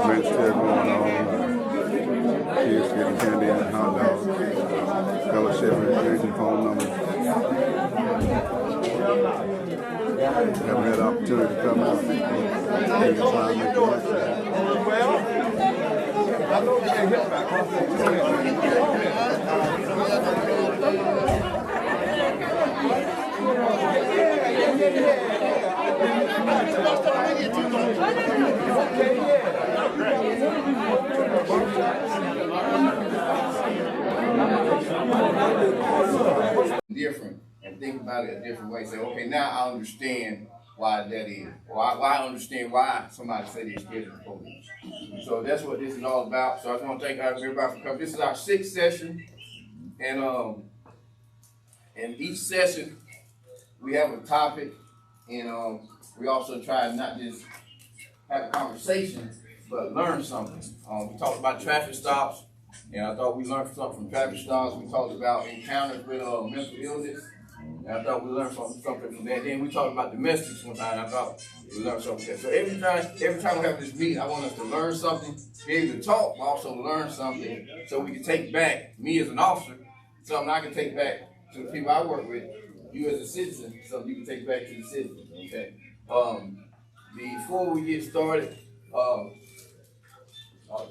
Rent's still going on. Kids getting candy and hot dogs. Fellowship and drinking phone numbers. Haven't had an opportunity to come out. Different and think about it a different way. Say, okay, now I understand why that is, or I understand why somebody said they're scared of the police. So that's what this is all about. So I just want to thank everybody for coming. This is our 6th session, and in each session we have a topic, and we also try to not just have a conversation, but learn something. We talked about traffic stops, and I thought we learned something from traffic stops. We talked about encounters with mental illness, and I thought we learned something from that. Then we talked about domestics one time, and I thought we learned something from that. So every time we have this meeting, I want us to learn something, be able to talk, but also learn something, so we can take back, me as an officer, something I can take back to the people I work with, you as a citizen, something you can take back to the citizens, okay? Before we get started,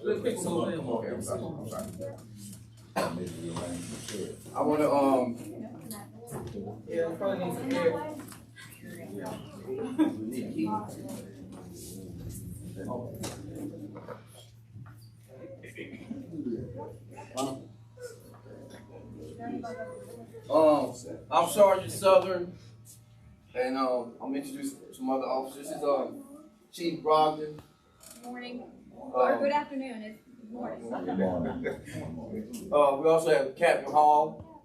let's pick some up. Okay, I'm sorry. I want to, yeah, probably need some air. I'm Sergeant Southern, and I'm introducing some other officers. This is Chief Brogdon. Good morning. Or good afternoon. It's good morning. We also have Captain Hall.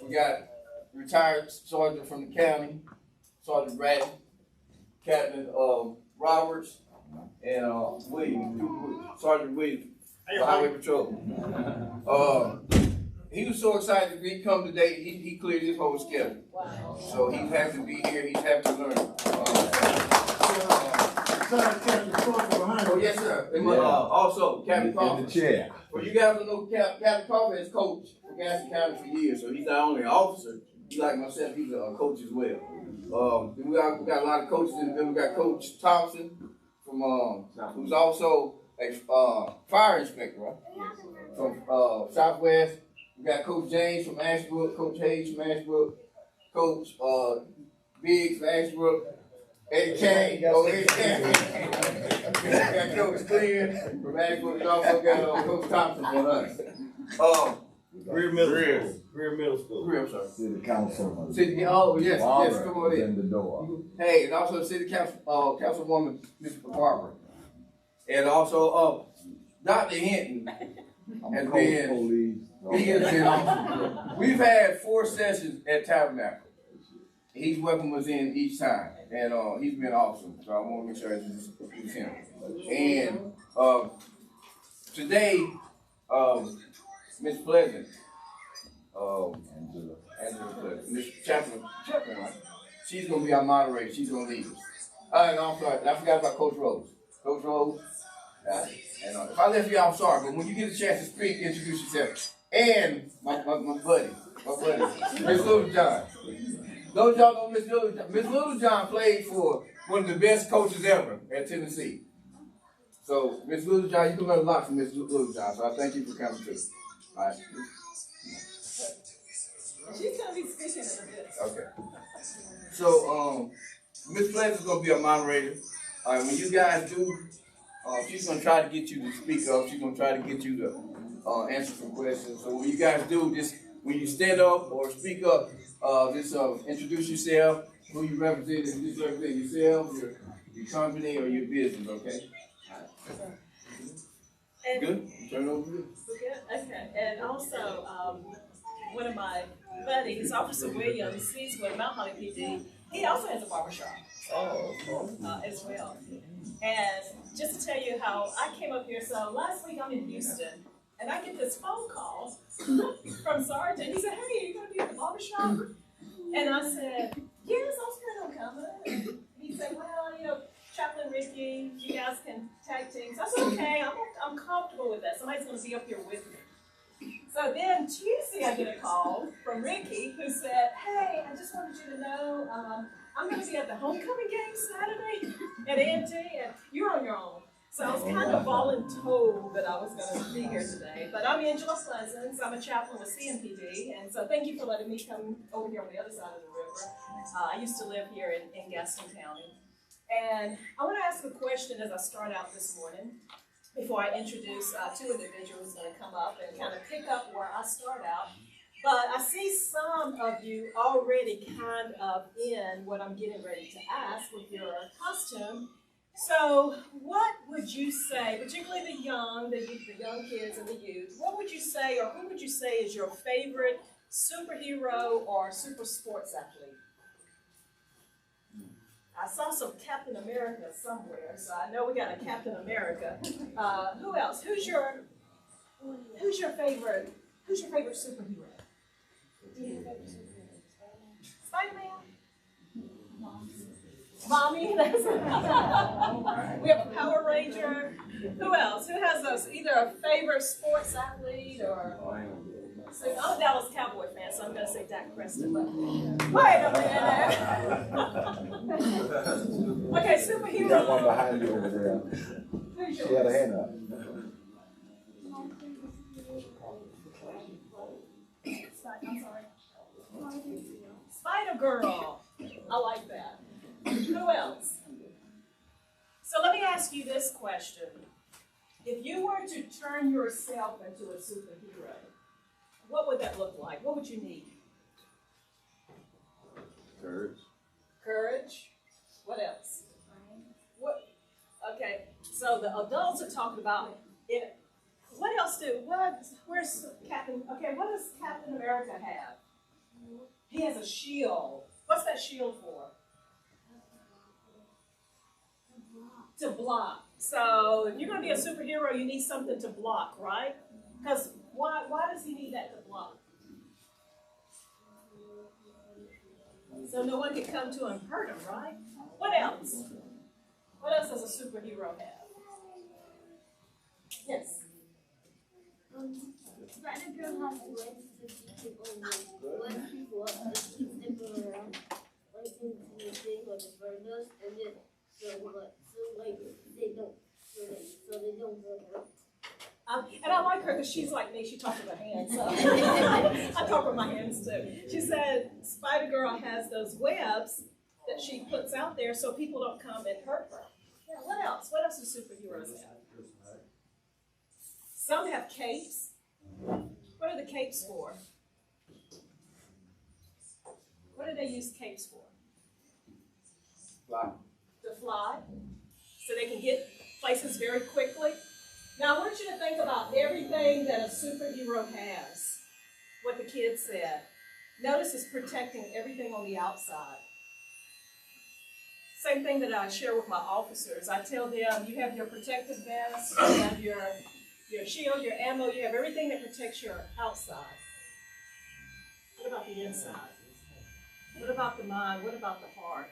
We got retired sergeant from the county, Sergeant Bratton, Captain Roberts, and Sergeant Williams, Highway Patrol. He was so excited to come today, he cleared his whole schedule. Wow. So he's happy to be here, he's happy to learn. Oh, yes, sir. And, also, Captain Crawford. In the chair. Well, you guys don't know Captain Crawford has coached for Gaston County for years, so he's not only an officer, he's like myself, he's a coach as well. We got a lot of coaches in the building. We got Coach Thompson from who's also a fire inspector, right? From Southwest. We got Coach James from Ashbrook, Coach Hayes from Ashbrook, Coach Biggs from Ashbrook, Eddie Kane, Eddie Kane. We got Coach Clear from Ashbrook, and also got Coach Thompson from Huss. Greer Middle School. I'm sorry. City Council. Oh, yes, yes, come on in. The door. Hey, and also City Council, Councilwoman, Mr. Barber. And also, Dr. Hinton has been, awesome. We've had 4 sessions at Tabernacle. He's welcomed us in each time, and he's been awesome. So I want to make sure it's him. And today, Miss Pleasant, Miss Chaplain, right? She's going to be our moderator. She's going to lead us. And I'm sorry, I forgot about Coach Rhodes. Coach Rhodes. And if I left you, I'm sorry, but when you get a chance to speak, introduce yourself. And my buddy, Miss Littlejohn. Those of y'all know Miss Littlejohn. Miss Littlejohn played for one of the best coaches ever at Tennessee. So, Miss Littlejohn, you can learn a lot from Miss Littlejohn, so I thank you for coming too. All right. She's going to be speaking in a bit. Okay. So, Miss Pleasant's going to be a moderator. All right, when you guys do, she's going to try to get you to speak up. She's going to try to get you to answer some questions. So when you guys do, just when you stand up or speak up, just introduce yourself, who you represent, and just represent yourself, your company, or your business, okay? And good? Turn it over to you. Good? Okay. And also, one of my buddies, Officer Williams, he's with Mount Holly PD. He also has a barbershop. as well. And just to tell you how I came up here, so last week I'm in Houston, and I get this phone call from Sergeant. He said, "Hey, are you going to be at the barbershop?" And I said, "Yes, I was planning on coming." And he said, "Well, you know, Chaplain Ricky, you guys can tag team." So I said, "Okay, I'm comfortable with that. Somebody's going to be up here with me." So then Tuesday I get a call from Ricky who said, "Hey, I just wanted you to know I'm going to be at the homecoming game Saturday at A&T, and you're on your own." So I was kind of voluntold that I was going to be here today. But I'm Angela Pleasance. I'm a chaplain with CMPD, and so thank you for letting me come over here on the other side of the river. I used to live here in Gaston County. And I want to ask a question as I start out this morning, before I introduce two individuals who's going to come up and kind of pick up where I start out. But I see some of you already kind of in what I'm getting ready to ask with your costume. So what would you say, particularly the young kids and the youth, what would you say, or who would you say is your favorite superhero or super sports athlete? I saw some Captain America somewhere, so I know we got a Captain America. Who else? Who's your favorite superhero? Spider-Man? Mommy? We have a Power Ranger. Who else? Who has either a favorite sports athlete or... So I'm a Dallas Cowboy fan, so I'm going to say Dak Preston. But wait a minute. Okay, superhero. You got one behind you over there. Who's She had a hand up. I'm sorry. Spider Girl. I like that. Who else? So let me ask you this question. If you were to turn yourself into a superhero, what would that look like? What would you need? Courage. Courage. What else? What? Okay. So the adults are talking about it. What else where's Captain? Okay, what does Captain America have? He has a shield. What's that shield for? To block. So if you're going to be a superhero, you need something to block, right? Because why does he need that to block? So no one can come to him and hurt him, right? What else? What else does a superhero have? Yes. Spider-Girl has legs to keep over one people and keep them around, like into the thing or the burners, and then so they don't get hurt. And I like her because she's like me. She talks with her hands. So I talk with my hands too. She said Spider-Girl has those webs that she puts out there so people don't come and hurt her. Yeah, what else? What else do superheroes have? Some have capes. What are the capes for? What do they use capes for? Fly. To fly, so they can get places very quickly. Now I want you to think about everything that a superhero has, what the kids said. Notice it's protecting everything on the outside. Same thing that I share with my officers. I tell them, you have your protective vest, you have your shield, your ammo, you have everything that protects your outside. What about the inside? What about the mind? What about the heart?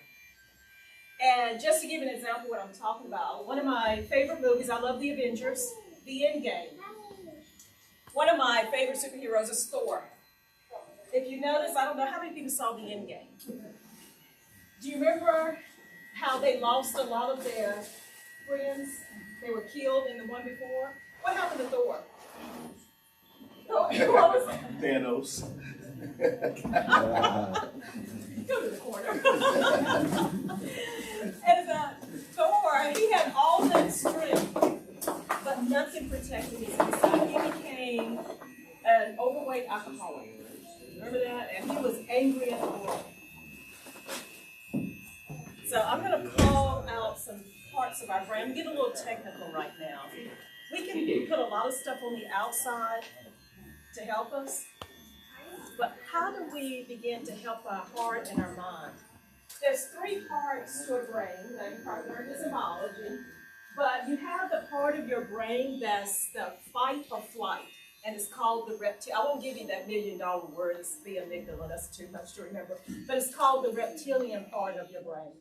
And just to give an example of what I'm talking about, one of my favorite movies, I love The Avengers, The Endgame. One of my favorite superheroes is Thor. If you notice, I don't know how many people saw The Endgame. Do you remember how they lost a lot of their friends? They were killed in the one before. What happened to Thor? What was it? Thanos. Go to the corner. And Thor, he had all that strength, but nothing protected his inside. He became an overweight alcoholic. Remember that? And he was angry at the world. So I'm going to call out some parts of our brain. Get a little technical right now. We can put a lot of stuff on the outside to help us, but how do we begin to help our heart and our mind? there's 3 parts to a brain that you probably learned in biology, but you have the part of your brain that's the fight or flight, and it's called the reptilian. I won't give you that $1 million word, it's the amygdala, that's too much to remember, but it's called the reptilian part of your brain.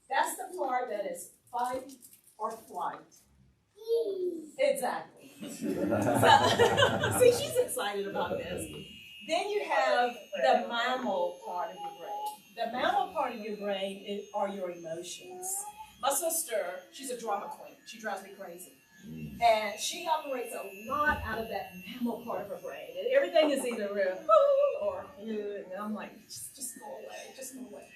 That's the part that is fight or flight. Exactly. So, see, she's excited about this. Then you have the mammal part of your brain. The mammal part of your brain are your emotions. My sister, she's a drama queen. She drives me crazy. And she operates a lot out of that mammal part of her brain. And everything is either or and I'm like, just go away, just go away.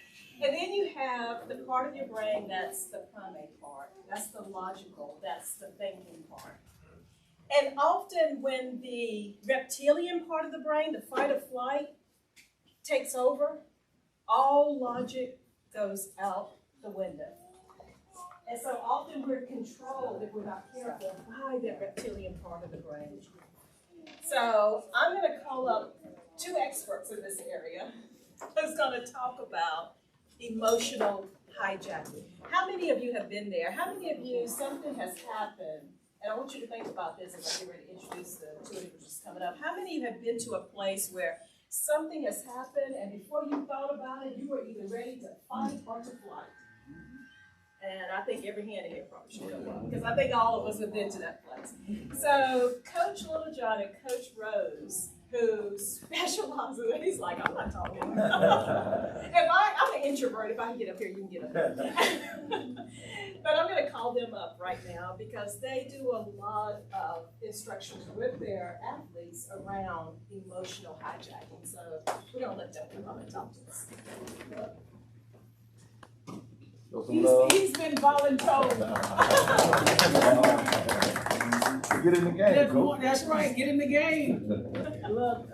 And then you have the part of your brain that's the primate part. That's the logical, that's the thinking part. And often when the reptilian part of the brain, the fight or flight, takes over, all logic goes out the window. And so often we're controlled, if we're not careful, by that reptilian part of the brain. So I'm going to call up 2 experts in this area who's going to talk about emotional hijacking. How many of you have been there? How many of you, something has happened, and I want you to think about this as I get ready to introduce the 2 individuals coming up. How many of you have been to a place where something has happened, and before you thought about it, you were either ready to fight or to flight? And I think every hand in here probably should go up, because I think all of us have been to that place. So Coach Littlejohn and Coach Rhodes, who specializes, he's like, I'm not talking. I'm an introvert. If I can get up here, you can get up here. But I'm going to call them up right now because they do a lot of instructions with their athletes around emotional hijacking. So we're going to let them come up and talk to us. He's been voluntold. Get in the game. That's right, get in the game. Look,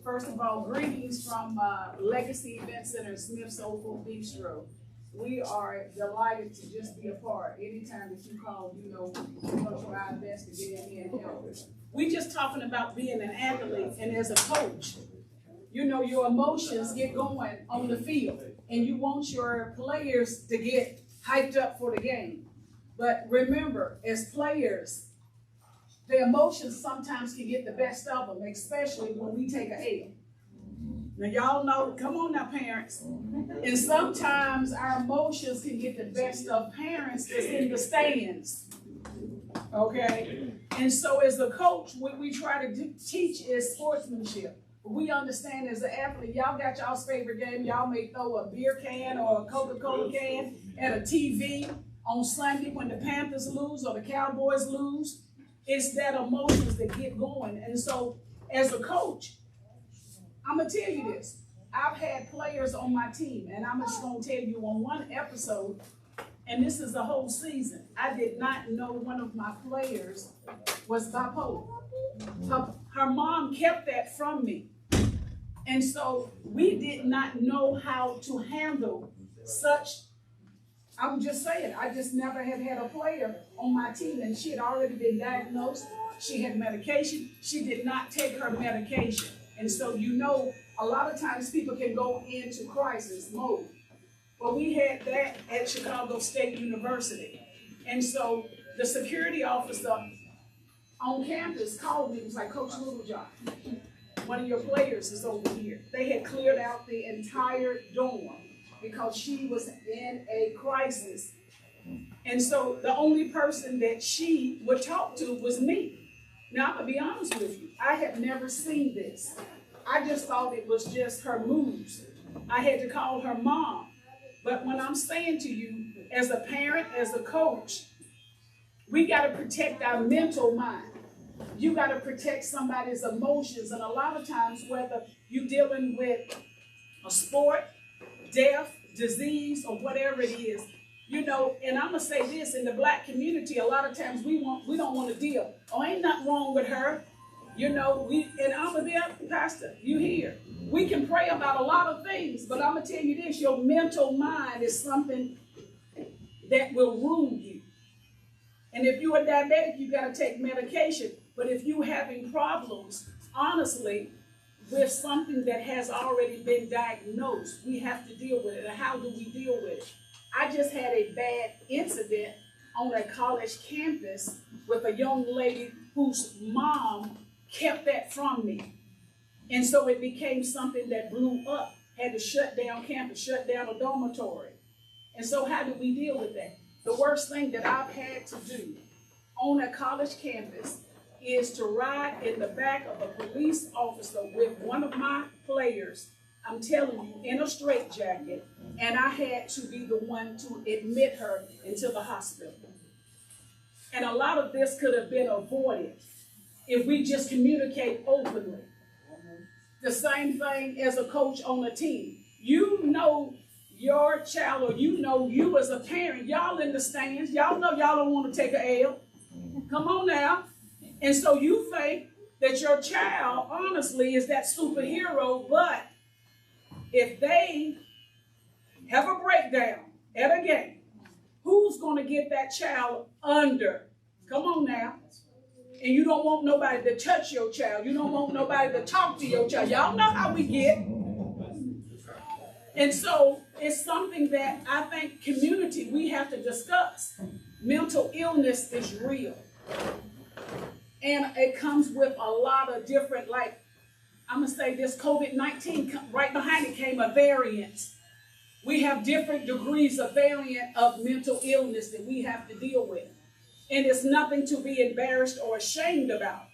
first of all, greetings from Legacy Event Center, Smith's Soulful Bistro. We are delighted to just be a part. Anytime that you call, you know, we're going to try our best to get in here and help. We just talking about being an athlete and as a coach. You know, your emotions get going on the field and you want your players to get hyped up for the game. But remember, as players, the emotions sometimes can get the best of them, especially when we take a L. Now, y'all know, come on now, parents. And sometimes our emotions can get the best of parents that's in the stands. Okay? And so as a coach, what we try to teach is sportsmanship. We understand as an athlete, y'all got y'all's favorite game. Y'all may throw a beer can or a Coca-Cola can at a TV on Sunday when the Panthers lose or the Cowboys lose. It's that emotions that get going. And so as a coach, I'm going to tell you this. I've had players on my team, and I'm just going to tell you on one episode, and this is the whole season, I did not know one of my players was bipolar. Her mom kept that from me. And so we did not know how to handle such. I'm just saying, I just never have had a player on my team, and she had already been diagnosed. She had medication. She did not take her medication. And so, you know, a lot of times people can go into crisis mode. Well, we had that at Chicago State University. And so the security officer on campus called me. It was like, Coach Littlejohn, one of your players is over here. They had cleared out the entire dorm because she was in a crisis. And so the only person that she would talk to was me. Now, I'm going to be honest with you. I have never seen this. I just thought it was just her moves. I had to call her mom. But when I'm saying to you, as a parent, as a coach, we got to protect our mental mind. You got to protect somebody's emotions. And a lot of times, whether you're dealing with a sport, death, disease, or whatever it is, you know, and I'm going to say this, in the black community, a lot of times we don't want to deal. Oh, ain't nothing wrong with her. You know, and I'm going to be, Pastor, you here. We can pray about a lot of things, but I'm going to tell you this, your mental mind is something that will ruin you. And if you're a diabetic, you got to take medication. But if you're having problems, honestly, with something that has already been diagnosed. We have to deal with it. And how do we deal with it? I just had a bad incident on a college campus with a young lady whose mom kept that from me. And so it became something that blew up, had to shut down campus, shut down a dormitory. And so how do we deal with that? The worst thing that I've had to do on a college campus is to ride in the back of a police officer with one of my players, I'm telling you, in a straitjacket, and I had to be the one to admit her into the hospital. And a lot of this could have been avoided if we just communicate openly. The same thing as a coach on a team. You know your child, or you know you as a parent, y'all in the stands, y'all know y'all don't want to take an L. Come on now. And so you think that your child, honestly, is that superhero, but if they have a breakdown at a game, who's going to get that child under? Come on now. And you don't want nobody to touch your child. You don't want nobody to talk to your child. Y'all know how we get. And so it's something that I think community, we have to discuss. Mental illness is real. And it comes with a lot of different, like, I'm going to say this, COVID-19, right behind it came a variant. We have different degrees of variant of mental illness that we have to deal with. And it's nothing to be embarrassed or ashamed about.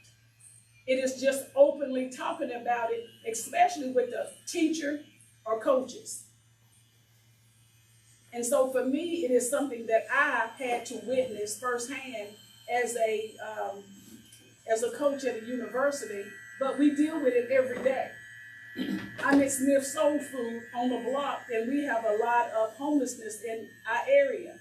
It is just openly talking about it, especially with the teacher or coaches. And so for me, it is something that I had to witness firsthand as a coach at a university, but we deal with it every day. I'm at Smith Soul Food on the block, and we have a lot of homelessness in our area.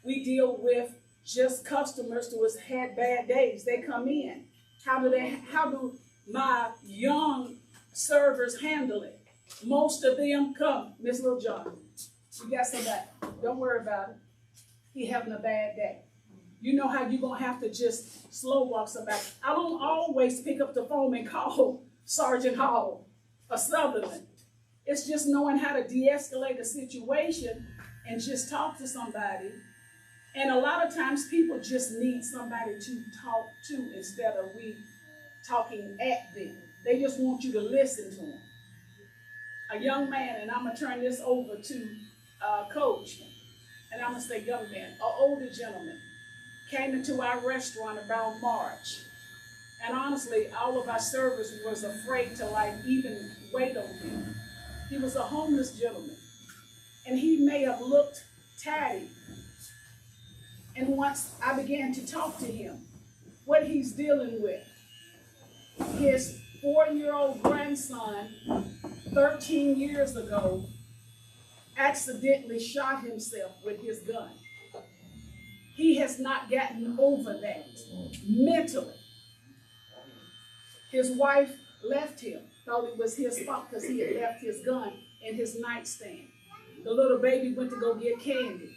We deal with just customers who has had bad days. They come in. How do my young servers handle it? Most of them come, Miss Little John, you got somebody, don't worry about it. He having a bad day. You know how you're going to have to just slow walk somebody. I don't always pick up the phone and call Sergeant Hall or Sutherland. It's just knowing how to de-escalate a situation and just talk to somebody. And a lot of times people just need somebody to talk to instead of we talking at them. They just want you to listen to them. A young man, and I'm going to turn this over to Coach, and I'm going to say young man, an older gentleman, came into our restaurant about March. And honestly, all of our servers was afraid to like even wait on him. He was a homeless gentleman. And he may have looked tatty. And once I began to talk to him, what he's dealing with, his 4-year-old grandson, 13 years ago, accidentally shot himself with his gun. He has not gotten over that mentally. His wife left him, thought it was his fault because he had left his gun in his nightstand. The little baby went to go get candy.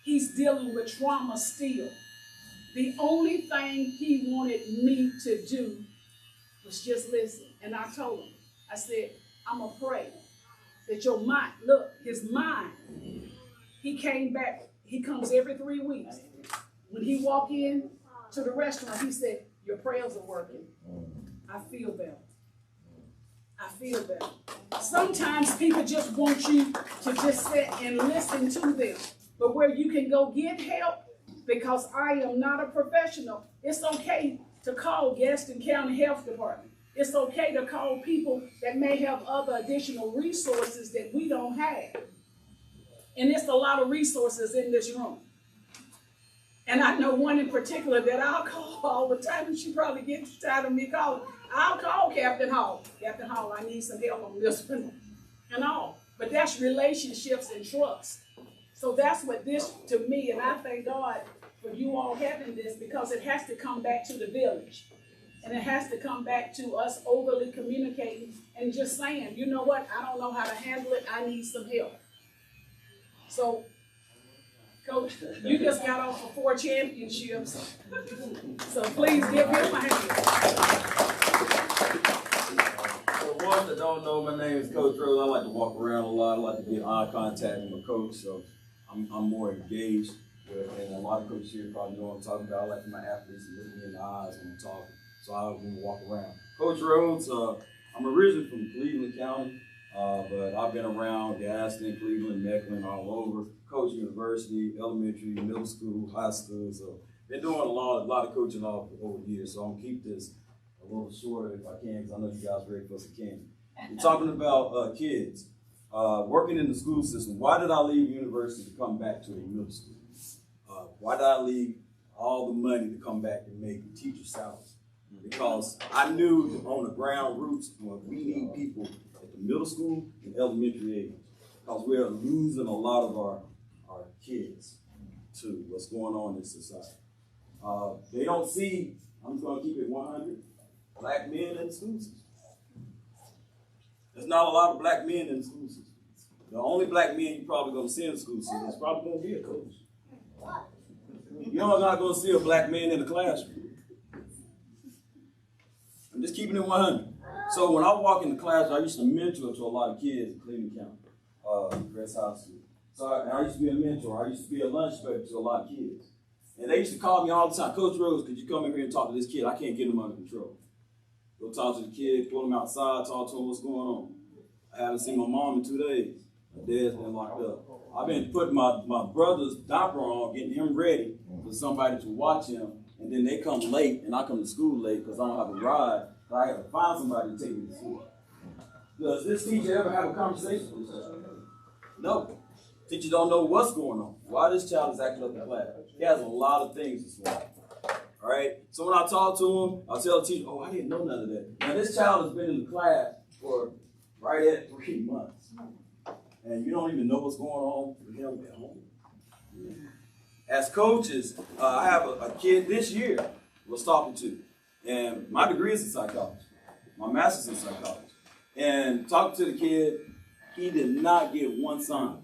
He's dealing with trauma still. The only thing he wanted me to do was just listen. And I told him, I said, I'm going to pray that your mind, look, his mind, he came back, he comes every 3 weeks. When he walked in to the restaurant, he said, your prayers are working. I feel better. I feel better. Sometimes people just want you to just sit and listen to them. But where you can go get help, because I am not a professional, it's okay to call Gaston County Health Department. It's okay to call people that may have other additional resources that we don't have. And it's a lot of resources in this room. And I know one in particular that I'll call all the time, and she probably gets tired of me calling. I'll call Captain Hall. Captain Hall, I need some help on this one and all. But that's relationships and trust. So that's what this, to me, and I thank God for you all having this, because it has to come back to the village. And it has to come back to us overly communicating and just saying, you know what, I don't know how to handle it, I need some help. So, Coach, you just got off for 4 championships. So please give him a hand. So folks that don't know, my name is Coach Rhodes. I like to walk around a lot. I like to get eye contact with my coach, so I'm more engaged. And a lot of coaches here probably know what I'm talking about. I like for my athletes to look me in the eyes when I'm talking, so I want to walk around. Coach Rhodes, I'm originally from Cleveland County, but I've been around Gaston, Cleveland, Mecklenburg, all over. Coach university, elementary, middle school, high school, so been doing a lot of coaching over the years. So I'm gonna keep this a little shorter if I can, because I know you guys are ready for some candy. We're talking about kids working in the school system. Why did I leave university to come back to a middle school? Why did I leave all the money to come back and make teacher salaries? Because I knew on the ground roots, we need people at the middle school and elementary age, because we're losing a lot of our kids to what's going on in society. They don't see, I'm just gonna keep it 100, black men in the school system. There's not a lot of black men in the school system. The only black men you're probably gonna see in the school system is probably gonna be a coach. You're not gonna see a black man in the classroom. I'm just keeping it 100. So when I walk in the class, I used to mentor to a lot of kids in Cleveland County, Rest High School. So I used to be a mentor. I used to be a lunch inspector to a lot of kids. And they used to call me all the time, Coach Rhodes, could you come in here and talk to this kid? I can't get him under control. Go talk to the kid, pull him outside, talk to him what's going on. I haven't seen my mom in 2 days. My dad's been locked up. I've been putting my brother's diaper on, getting him ready for somebody to watch him, and then they come late, and I come to school late because I don't have a ride, so I have to find somebody to take me to school. Does this teacher ever have a conversation with this child? No. Teacher don't know what's going on. Why this child is acting up in class. He has a lot of things to swallow. All right? So when I talk to him, I'll tell the teacher, oh, I didn't know none of that. Now, this child has been in the class for right at 3 months. And you don't even know what's going on with him at home. As coaches, I have a kid this year I was talking to, and my degree is in psychology. My master's in psychology. And talking to the kid, he did not get one sign.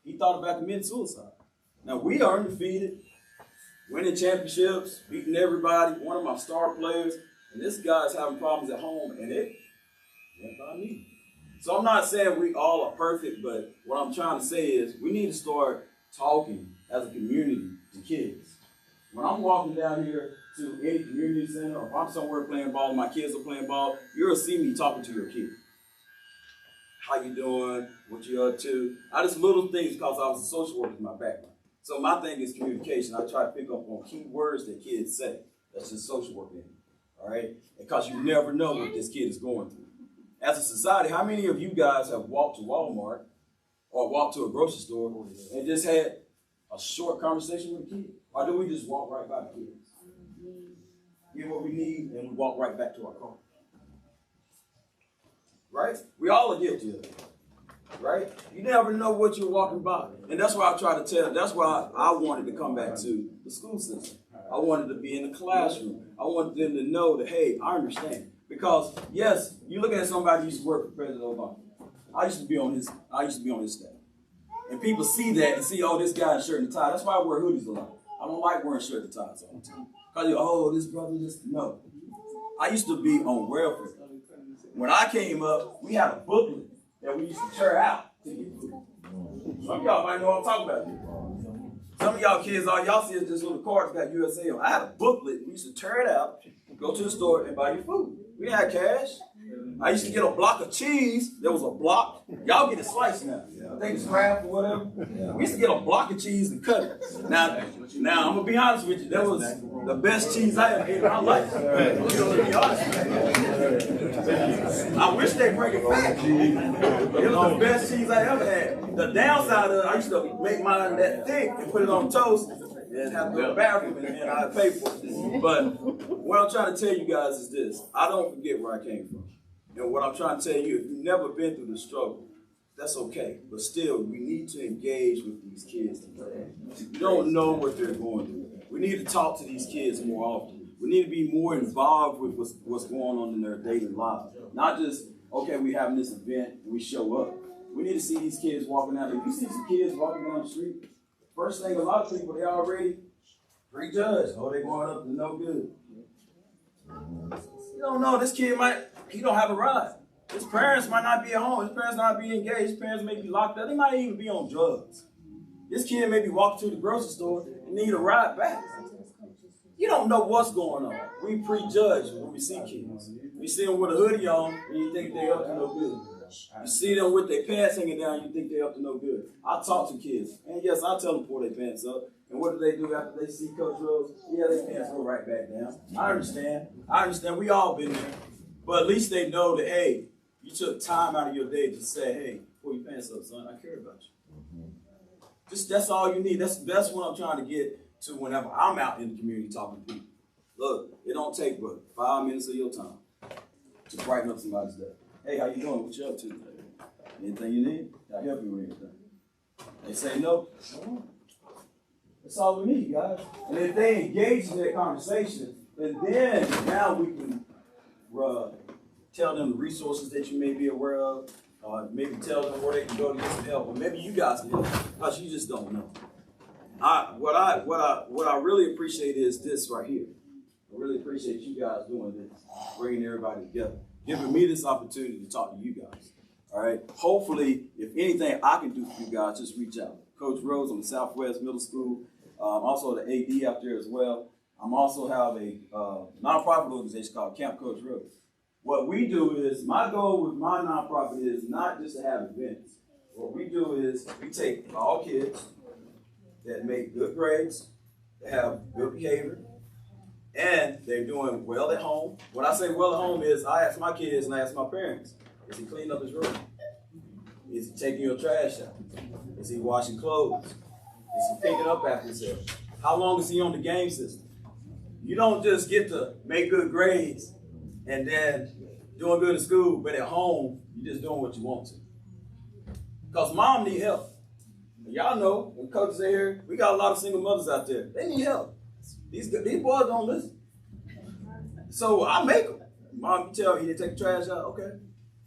He thought about committing suicide. Now, we are undefeated, winning championships, beating everybody, one of my star players, and this guy's having problems at home, and it went by me. So I'm not saying we all are perfect, but what I'm trying to say is we need to start talking as a community to kids. When I'm walking down here to any community center, or if I'm somewhere playing ball, my kids are playing ball, you'll see me talking to your kid. How you doing? What you up to? I just little things because I was a social worker in my background. So my thing is communication. I try to pick up on key words that kids say. That's just social work in it. All right? Because you never know what this kid is going through. As a society, how many of you guys have walked to Walmart or walked to a grocery store and just had a short conversation with a kid? Or do we just walk right by the kids? Get what we need and we walk right back to our car. Right? We all are guilty of it. Right? You never know what you're walking by. And that's why I try to tell, that's why I wanted to come back to the school system. I wanted to be in the classroom. I wanted them to know that, hey, I understand. Because, yes, you look at somebody who used to work for President Obama. I used to be on his staff. And people see that and see, oh, this guy in shirt and tie. That's why I wear hoodies a lot. I don't like wearing shirt and ties all the time. Because oh, this brother just, no. I used to be on welfare. When I came up, we had a booklet that we used to tear out to get food. Some of y'all might know what I'm talking about. Some of y'all kids, all y'all see is this little card that got USA on. I had a booklet. We used to tear it out, go to the store, and buy your food. We had cash. I used to get a block of cheese. There was a block. Y'all get it sliced now. I think it's half or whatever. We used to get a block of cheese and cut it. Now I'm going to be honest with you. That was the best cheese I ever ate in my life. I'm going to be honest with you. I wish they'd bring it back. It was the best cheese I ever had. The downside of it, I used to make mine that thick and put it on toast and have to go to the bathroom and I'd pay for it. But what I'm trying to tell you guys is this. I don't forget where I came from. And what I'm trying to tell you, if you've never been through the struggle, that's okay. But still, we need to engage with these kids. You don't know what they're going through. We need to talk to these kids more often. We need to be more involved with what's going on in their daily lives. Not just, okay, we having this event and we show up. We need to see these kids walking out. If you see some kids walking down the street, first thing, a lot of people, they already prejudged. Oh, they going up to no good. You don't know, this kid he don't have a ride. His parents might not be at home. His parents not be engaged. His parents may be locked up. They might even be on drugs. This kid may be walking to the grocery store and need a ride back. You don't know what's going on. We prejudge when we see kids. We see them with a hoodie on and you think they up to no good. You see them with their pants hanging down, you think they up to no good. I talk to kids, and yes, I tell them to pull their pants up. And what do after they see Coach Rhodes? Yeah, their pants go right back down. I understand. We all been there. But at least they know that, hey, you took time out of your day to say, hey, pull your pants up, son. I care about you. That's all you need. That's what I'm trying to get to whenever I'm out in the community talking to people. Look, it don't take but 5 minutes of your time to brighten up somebody's day. Hey, how you doing? What you up to today? Anything you need? Can I help you with anything? They say no. That's all we need, guys. And if they engage in that conversation, and then now we can tell them the resources that you may be aware of, maybe tell them where they can go to get some help, or maybe you guys can help, because you just don't know. What I really appreciate is this right here. I really appreciate you guys doing this, bringing everybody together, giving me this opportunity to talk to you guys. All right. Hopefully, if anything I can do for you guys, just reach out. Coach Rhodes on the Southwest Middle School, also the AD out there as well. I'm also have a nonprofit organization called Camp Coach Rhodes. What we do is, my goal with my nonprofit is not just to have events. What we do is we take all kids that make good grades, that have good behavior, and they're doing well at home. When I say well at home is, I ask my kids and I ask my parents, is he cleaning up his room? Is he taking your trash out? Is he washing clothes? Is he picking up after himself? How long is he on the game system? You don't just get to make good grades and then doing good in school, but at home, you're just doing what you want to. Because mom need help. And y'all know, when coaches are here, we got a lot of single mothers out there. They need help. These boys don't listen. So I make them. Mom, you tell me, you take the trash out, okay,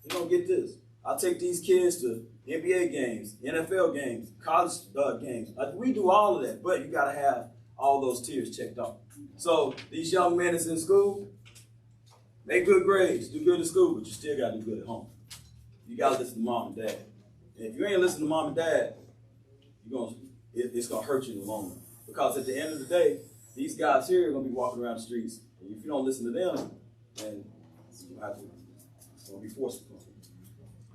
you're going to get this. I take these kids to NBA games, NFL games, college games. We do all of that, but you got to have all those tiers checked off. So these young men that's in school, make good grades, do good in school, but you still got to do good at home. You got to listen to mom and dad. And if you ain't listening to mom and dad, it's going to hurt you in the long run. Because at the end of the day, these guys here are going to be walking around the streets. And if you don't listen to them, then it's going to be forceful.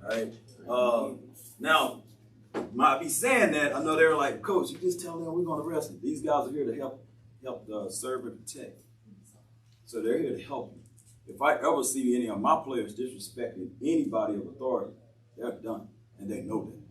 All right? Now, might be saying that, I know they're like, Coach, you just tell them we're going to arrest them. These guys are here to help serve and protect. So they're here to help you. If I ever see any of my players disrespecting anybody of authority, they're done, and they know that.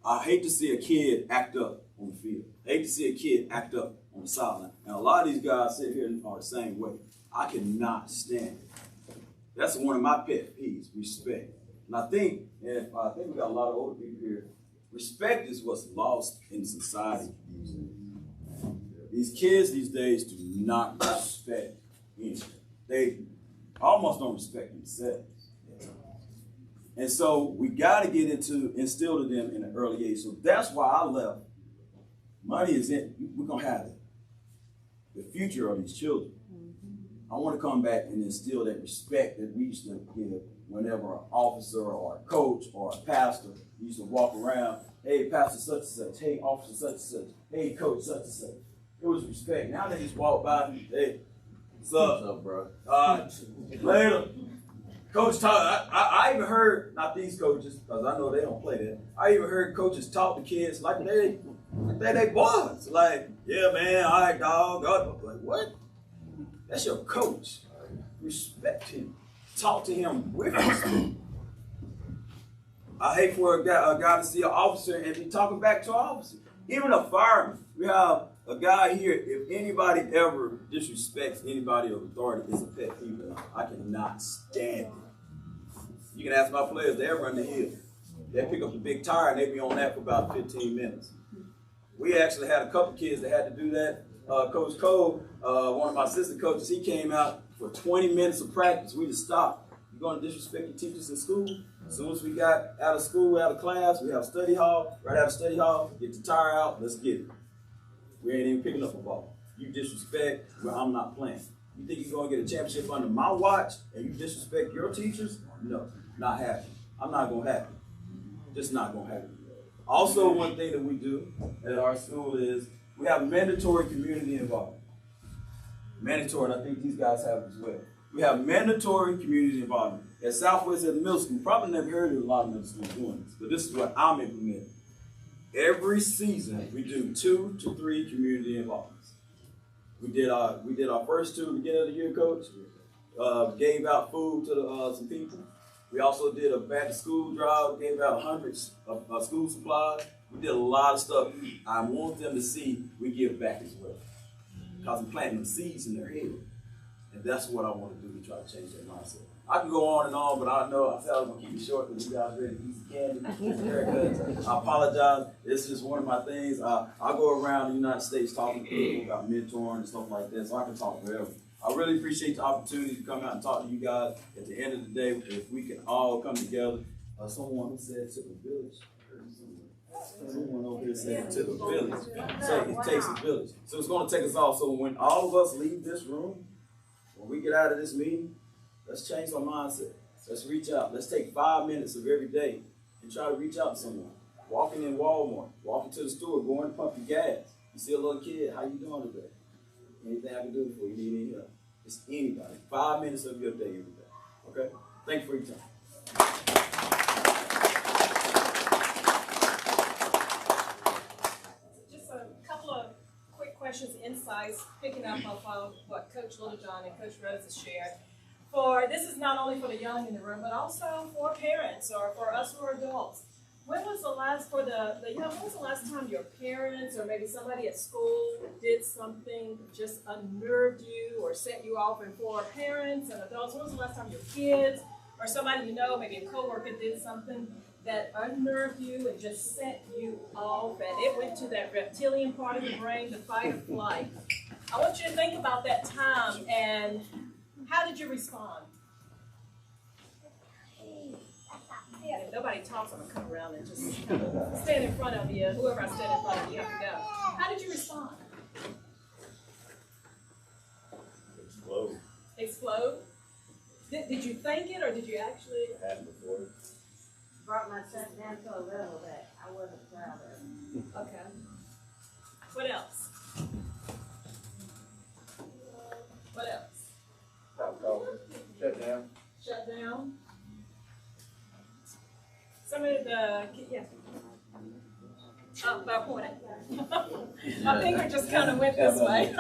I hate to see a kid act up on the field. I hate to see a kid act up on the sideline. And a lot of these guys sit here and are the same way. I cannot stand it. That's one of my pet peeves, respect. And I think we got a lot of older people here. Respect is what's lost in society. These kids these days do not respect anything. They almost don't respect themselves. And so we got to get instilled in them in an early age. So that's why I left. Money is in, we're going to have it. The future of these children. I want to come back and instill that respect that we used to give whenever an officer or a coach or a pastor used to walk around. Hey, Pastor such and such. Hey, Officer such and such. Hey, Coach such and such. It was respect. Now they just walk by and hey, what's up, bro? Later. Coach talk. I even heard, not these coaches, because I know they don't play that. I even heard coaches talk to kids like they boys. Like, yeah, man, all right, dog. Like, what? That's your coach. Respect him. Talk to him with respect. I hate for a guy to see an officer and be talking back to an officer. Even a fireman. We have a guy here, if anybody ever disrespects anybody of authority, it's a pet peeve. I cannot stand it. You can ask my players, they run the hill. They pick up the big tire and they be on that for about 15 minutes. We actually had a couple kids that had to do that. Coach Cole, one of my assistant coaches, he came out for 20 minutes of practice. We just stopped. You're going to disrespect your teachers in school? As soon as we got out of school, out of class, we have study hall. Right out of study hall, get the tire out, let's get it. We ain't even picking up a ball. You disrespect, well, I'm not playing. You think you're gonna get a championship under my watch and you disrespect your teachers? No, not happening. I'm not gonna happen. Just not gonna happen. Also, one thing that we do at our school is we have mandatory community involvement. Mandatory, and I think these guys have it as well. We have mandatory community involvement. At Southwest at the middle school, probably never heard of a lot of middle schools doing this, but this is what I'm implementing. Every season, we do 2 to 3 community involvements. We did our first 2 at the beginning of the year, Coach. Gave out food to some people. We also did a back to school drive, gave out hundreds of school supplies. We did a lot of stuff. I want them to see we give back as well. Because I'm planting them seeds in their head. And that's what I want to do to try to change their mindset. I can go on and on, but I know I said I was going to keep it short because you guys ready to eat some candy, haircuts. I apologize. It's just one of my things. I go around the United States talking to people about mentoring and stuff like that, so I can talk forever. I really appreciate the opportunity to come out and talk to you guys. At the end of the day, if we can all come together. Someone who said to the village. Someone over here said to the village. Say it takes a village. So it's going to take us all. So when all of us leave this room, when we get out of this meeting, let's change our mindset. Let's reach out. Let's take 5 minutes of every day and try to reach out to someone. Walking in Walmart, walking to the store, going to pump your gas. You see a little kid, how you doing today? Anything I can do for you? Need any help? It's anybody. 5 minutes of your day every day. Okay? Thank you for your time. Just a couple of quick questions, insights, picking up on what Coach Littlejohn and Coach Rhodes has shared. This is not only for the young in the room, but also for parents or for us who are adults. When was the last time your parents or maybe somebody at school did something that just unnerved you or set you off? And for parents and adults, when was the last time your kids or somebody you know, maybe a coworker, did something that unnerved you and just set you off and it went to that reptilian part of the brain, the fight or flight? I want you to think about that time and how did you respond? Yeah, if nobody talks, I'm going to come around and just kind of stand in front of you. Whoever I stand in front of, you have to go. How did you respond? Explode. Explode? Did you think it or did you actually? Happened before. Brought myself down to a level that I wasn't proud of. Okay. What else? What else? Shut down. Shut down? Some of the, yeah. Oh, by pointing. My finger just kind of went this way.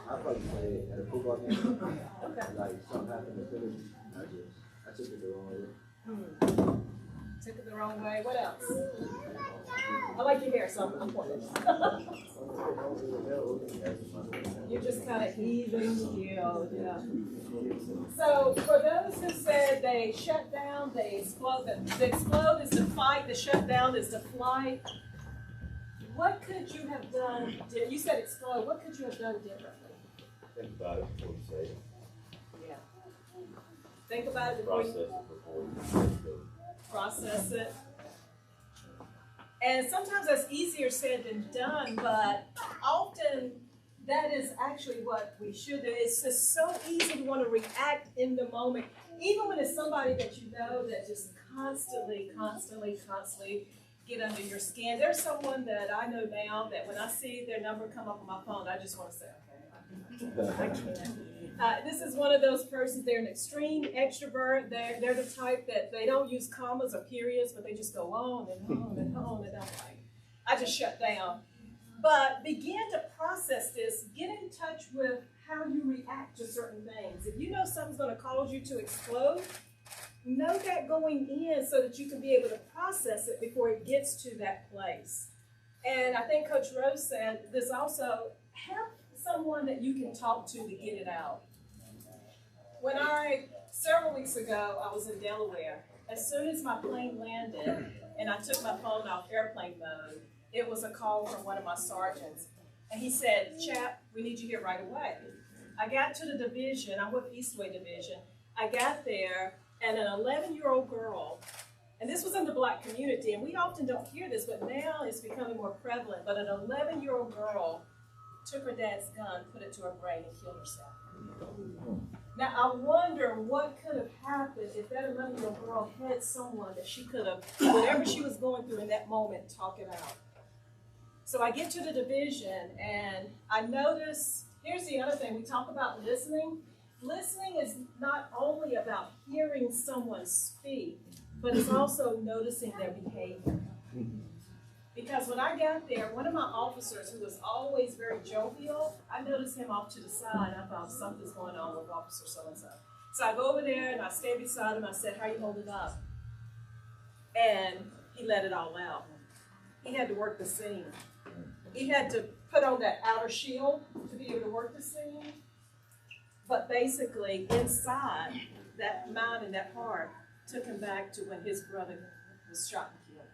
I'd probably say at a football game, Okay. like something happened in the village, I took it the wrong way. Took it the wrong way. What else? I like your hair, so I'm pointing. You're just kind of even keeled, yeah. So for those who said they shut down, they explode. The explode is the fight. The shut down is the flight. What could you have done? You said explode. What could you have done differently? Think about it before you say it. Yeah. Think about it before Process you it before you say it. process it. And sometimes that's easier said than done, but often that is actually what we should do. It's just so easy to want to react in the moment, even when it's somebody that you know that just constantly get under your skin. There's someone that I know now that when I see their number come up on my phone, I just want to say, okay, I can't. This is one of those persons, they're an extreme extrovert. They're the type that they don't use commas or periods, but they just go on and on and on and on. I just shut down. But begin to process this. Get in touch with how you react to certain things. If you know something's going to cause you to explode, know that going in so that you can be able to process it before it gets to that place. And I think Coach Rose said this also, have someone that you can talk to get it out. When several weeks ago, I was in Delaware. As soon as my plane landed and I took my phone off airplane mode, it was a call from one of my sergeants. And he said, "Chap, we need you here right away." I got to the division, I'm with Eastway Division. I got there, and an 11-year-old girl And this was in the Black community, and we often don't hear this, but now it's becoming more prevalent. But an 11-year-old girl took her dad's gun, put it to her brain, and killed herself. Now, I wonder what could have happened if that 11-year-old girl had someone that she could have, whatever she was going through in that moment, talk it out. So I get to the division, and I notice, here's the other thing, we talk about listening. Listening is not only about hearing someone speak, but it's also noticing their behavior. Because when I got there, one of my officers, who was always very jovial, I noticed him off to the side. I thought something's going on with Officer so-and-so. So I go over there and I stay beside him. I said, how you holding up? And he let it all out. He had to work the scene. He had to put on that outer shield to be able to work the scene. But basically, inside, that mind and that heart took him back to when his brother was shot and killed.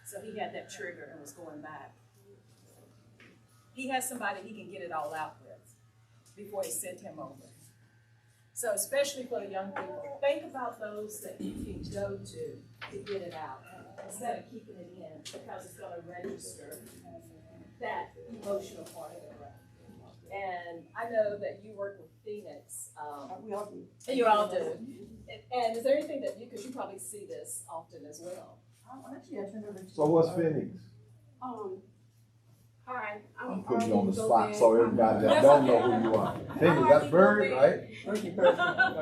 So he had that trigger and was going back. He has somebody he can get it all out with before he sent him over. So especially for the young people, think about those that you can go to get it out instead of keeping it in, because it's going to register that emotional part of it. And I know that you work with Phoenix. We all do. And you all do. And is there anything that you, because you probably see this often as well. Actually, I turned over to. So what's Phoenix? Hi, I'm putting you on the spot so everybody that don't know who you are. Phoenix, that's Bird, right?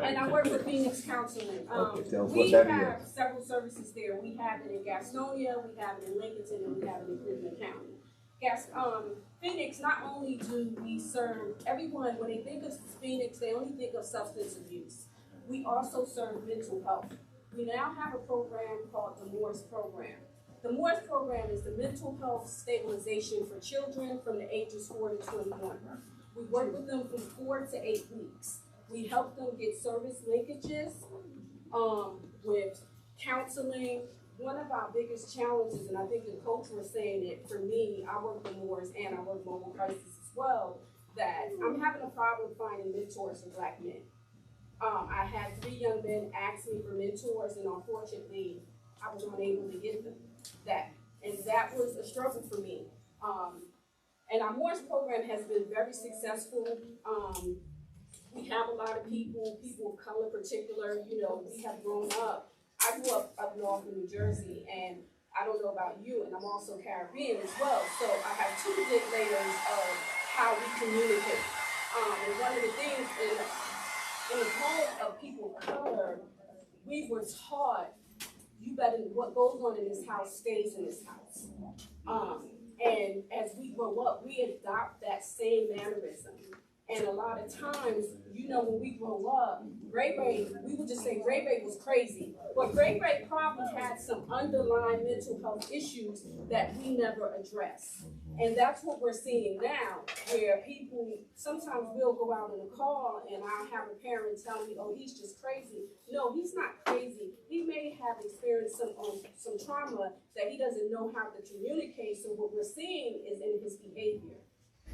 And I work with Phoenix Counseling. Okay, tell us what We that have is. several services there. We have it in Gastonia, we have it in Lincoln, and we have it in Cleveland County. Phoenix, not only do we serve everyone, when they think of Phoenix, they only think of substance abuse. We also serve mental health. We now have a program called the Morris Program. The Morris Program is the mental health stabilization for children from the ages 4 to 21. We work with them from 4 to 8 weeks. We help them get service linkages with counseling. One of our biggest challenges, and I think the coach was saying it, for me, I work with Morris and I work mobile crisis as well, that I'm having a problem finding mentors for Black men. I had 3 young men ask me for mentors, and unfortunately, I was unable to get them that. And that was a struggle for me. And our Morris program has been very successful. We have a lot of people of color particular, you know, we have grown up. I grew up north in New Jersey, and I don't know about you, and I'm also Caribbean as well. So I have 2 big layers of how we communicate. And one of the things in the home of people of color, we were taught, you better, what goes on in this house stays in this house. And as we grow up, we adopt that same mannerism. And a lot of times, you know, when we grow up, Ray Ray, we would just say Ray Ray was crazy. But Ray Ray probably had some underlying mental health issues that we never addressed. And that's what we're seeing now, where people, sometimes we'll go out in a car and I'll have a parent tell me, oh, he's just crazy. No, he's not crazy. He may have experienced some trauma that he doesn't know how to communicate. So what we're seeing is in his behavior.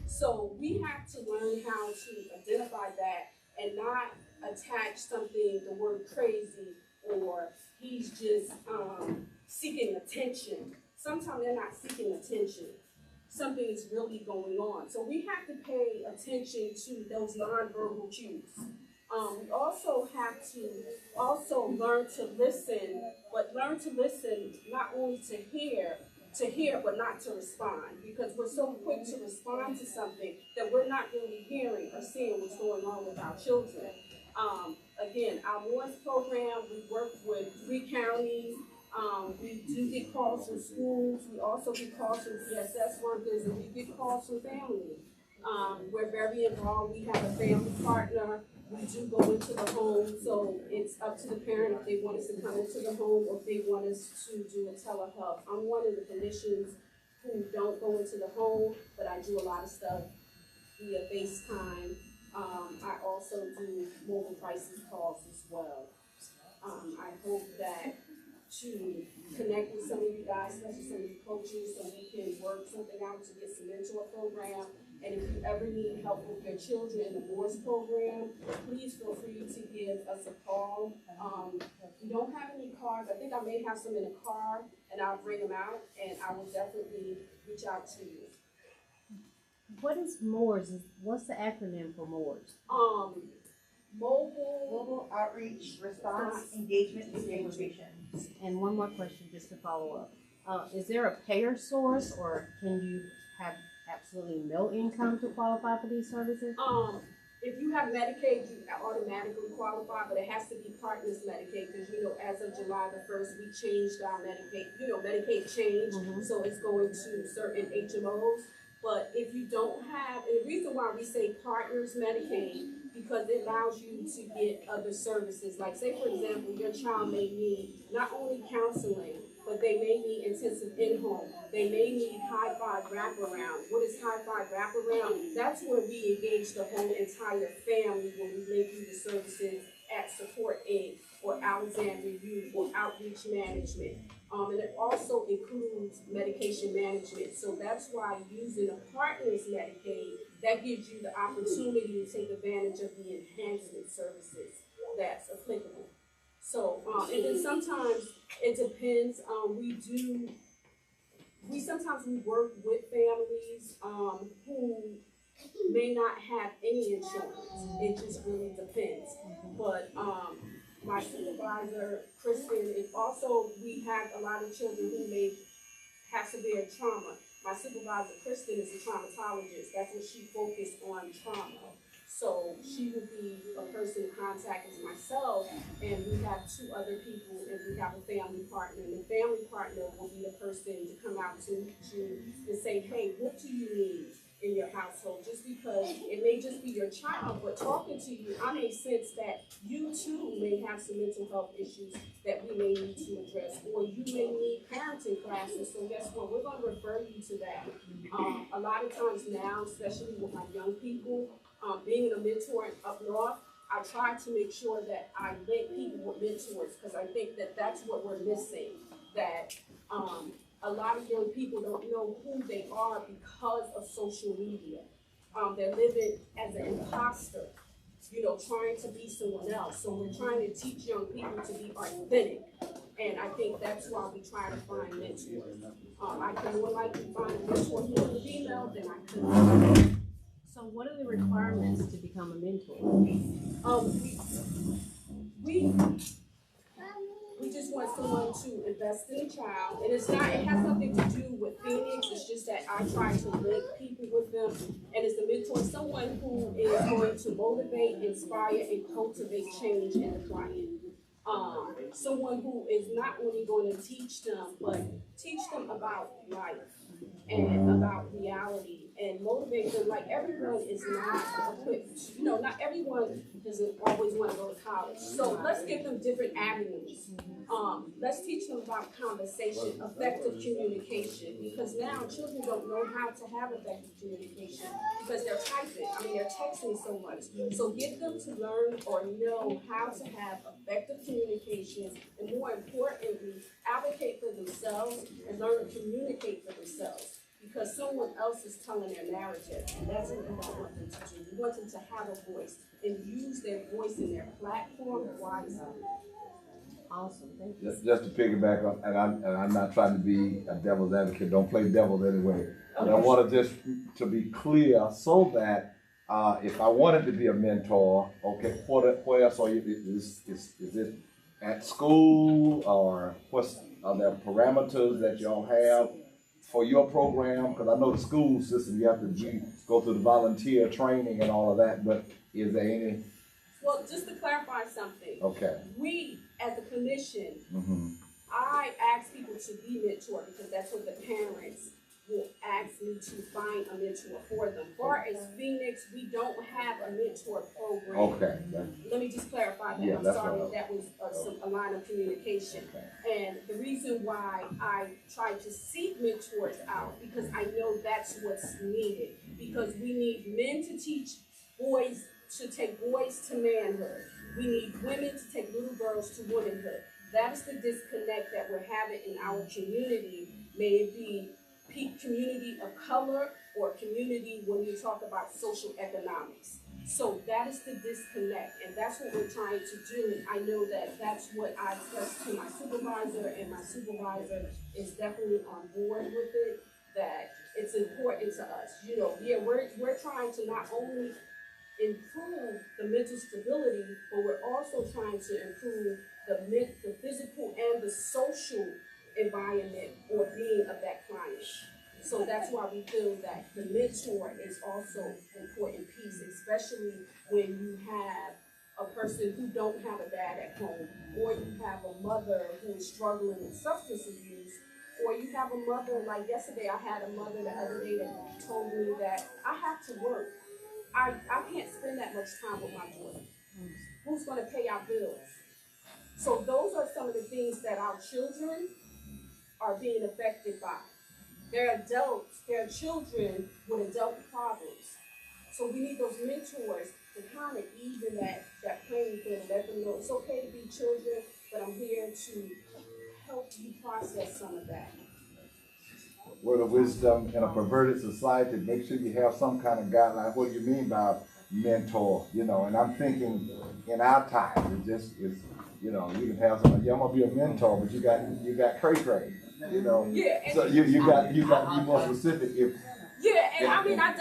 So we have to learn how to identify that and not attach something, the word crazy, or he's just seeking attention. Sometimes they're not seeking attention. Something is really going on. So we have to pay attention to those nonverbal cues. We also have to learn to listen, but learn to listen not only to hear, but not to respond, because we're so quick to respond to something that we're not really hearing or seeing what's going on with our children. Again, our Morris program, we work with 3 counties. We do get calls from schools. We also get calls from CSS workers, and we get calls from families. We're very involved. We have a family partner. We do go into the home, so it's up to the parent if they want us to come into the home or if they want us to do a telehealth. I'm one of the clinicians who don't go into the home, but I do a lot of stuff via FaceTime. I also do mobile crisis calls as well. I hope that to connect with some of you guys, especially some of you coaches, so we can work something out to get some mentor program. And if you ever need help with your children in the Moors program, please feel free to give us a call. We don't have any cards. I think I may have some in a car, and I'll bring them out, and I will definitely reach out to you. What is MORS? What's the acronym for MORS? Mobile Outreach, Response, Engagement, and Stabilization. And one more question just to follow up. Is there a payer source, or can you have absolutely no income to qualify for these services? If you have Medicaid, you automatically qualify, but it has to be partners Medicaid, because, you know, as of July the 1st, we changed our Medicaid, you know, Medicaid changed, so it's going to certain HMOs. But if you don't have, and the reason why we say partners Medicaid, because it allows you to get other services. Like, say, for example, your child may need not only counseling, but they may need intensive in-home. They may need high-five wraparound. What is high-five wraparound? That's where we engage the whole entire family when we link you to services at Support Aid or Alexandria Youth or Outreach Management. And it also includes medication management. So that's why using a partner's Medicaid, that gives you the opportunity to take advantage of the enhancement services that's applicable. So, and then sometimes it depends. We sometimes work with families who may not have any insurance. It just really depends. But my supervisor, Kristen, and also we have a lot of children who may have severe trauma. My supervisor, Kristen, is a traumatologist. That's what she focused on, trauma. So she would be a person to contact as myself, and we have two other people, and we have a family partner. And the family partner will be the person to come out to you and say, hey, what do you need in your household? Just because it may just be your child, but talking to you, I may sense that you too may have some mental health issues that we may need to address, or you may need parenting classes. So guess what? We're going to refer you to that. A lot of times now, especially with my young people, being a mentor up north, I try to make sure that I link people with mentors, because I think that that's what we're missing. That a lot of young people don't know who they are because of social media. They're living as an imposter, you know, trying to be someone else. So we're trying to teach young people to be authentic. And I think that's why we try to find mentors. I can more likely find a mentor who is female than I could. So what are the requirements to become a mentor? We just want someone to invest in a child, and it's not, it has nothing to do with Phoenix. It's just that I try to link people with them, and it's a mentor, someone who is going to motivate, inspire, and cultivate change in the client. Someone who is not only going to teach them, but teach them about life and about reality, and motivate them. Like, everyone is not equipped, you know, not everyone doesn't always want to go to college. So let's give them different avenues. Let's teach them about conversation, effective communication, because now children don't know how to have effective communication because they're typing. I mean, they're texting so much. So get them to learn or know how to have effective communication, and more importantly, advocate for themselves and learn to communicate for themselves. Because someone else is telling their narrative, and that's what we don't want them to do. We want them to have a voice and use their voice in their platform wisely. Awesome, thank you. Just to piggyback on, and I'm not trying to be a devil's advocate. Don't play devil's anyway. But I want to just to be clear, so that if I wanted to be a mentor, okay, where else are you? Is it at school, or are there parameters that y'all have for your program? Because I know the school system, you have to go through the volunteer training and all of that, but is there any? Well, just to clarify something. Okay. We, as a commission, I ask people to be mentored because that's what the parents will ask me to find a mentor for them. As far as Phoenix, we don't have a mentor program. Okay. Let me just clarify that. Yeah, I'm that's sorry right. if that was a line of communication. Okay. And the reason why I try to seek mentors out, because I know that's what's needed. Because we need men to teach boys, to take boys to manhood. We need women to take little girls to womanhood. That is the disconnect that we're having in our community. May it be community of color or community when you talk about social economics. So that is the disconnect, and that's what we're trying to do. I know that that's what I expressed to my supervisor, and my supervisor is definitely on board with it, that it's important to us. You know, yeah, we're trying to not only improve the mental stability, but we're also trying to improve the physical and the social environment or being of that client. So that's why we feel that the mentor is also an important piece, especially when you have a person who don't have a dad at home, or you have a mother who is struggling with substance abuse, or you have a mother, like yesterday I had a mother the other day that told me that I have to work. I can't spend that much time with my daughter. Who's gonna pay our bills? So those are some of the things that our children are being affected by. They're adults, they're children with adult problems. So we need those mentors to kind of even that playing field, let them know it's okay to be children, but I'm here to help you process some of that. Word of wisdom in a perverted society, make sure you have some kind of guideline. What do you mean by mentor? You know, and I'm thinking in our time, it's you know, you can have somebody, yeah, I'm gonna be a mentor, but you got cray, you know. Yeah. So you got to be more specific. Yeah, and I mean, I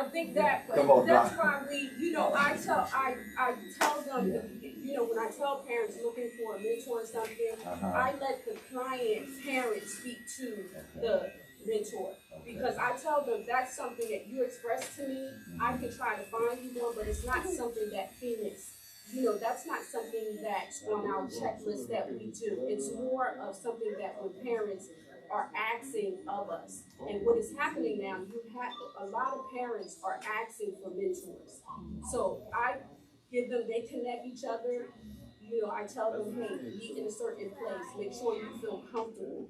think that, but that's why we, you know, I tell them, you know, when I tell parents looking for a mentor or something, I let the client's parents speak to the mentor, because I tell them that's something that you express to me. I can try to find you one, but it's not something that Phoenix, you know, that's not something that's on our checklist that we do. It's more of something that when parents are asking of us. And what is happening now, you have a lot of parents are asking for mentors. So I give them, they connect each other. You know, I tell them, hey, meet in a certain place, make sure you feel comfortable.